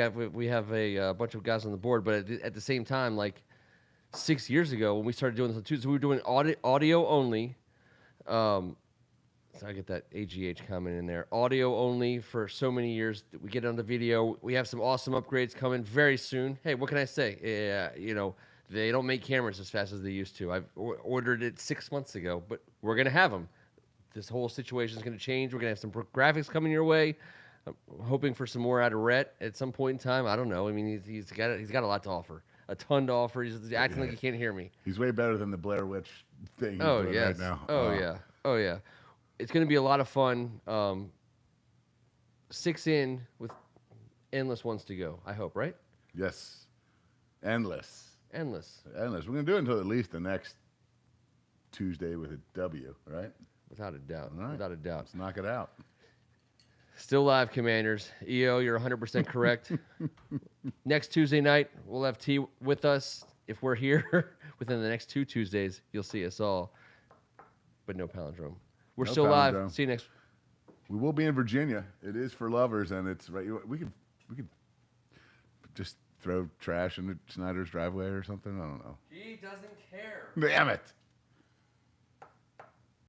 have a bunch of guys on the board, but at the same time, like 6 years ago when we started doing this on Tuesday, we were doing audio only. So I get that AGH comment in there. Audio only for so many years. We get on the video. We have some awesome upgrades coming very soon. Hey, what can I say? They don't make cameras as fast as they used to. I've ordered it 6 months ago, but we're gonna have them. This whole situation is going to change. We're going to have some graphics coming your way. I'm hoping for some more out of Rhett at some point in time. I don't know. I mean, he's got a lot to offer, a ton to offer. He's acting like he can't hear me. He's way better than the Blair Witch thing he's Oh doing yes. right now. Oh yeah. It's going to be a lot of fun. 6 in with endless ones to go. I hope, right? Yes. Endless. Endless, We're going to do it until at least the next Tuesday with a W, right? without a doubt. All right. Without a doubt. Let's knock it out. Still live, Commanders. EO, you're 100% correct. Next Tuesday night, we'll have T with us. If we're here within the next 2 Tuesdays, you'll see us all. But no palindrome. We're No still palindrome. live. See you next We will be in Virginia. It is for lovers, and it's right. We could just throw trash into Snyder's driveway or something. I don't know. He doesn't care. Damn it!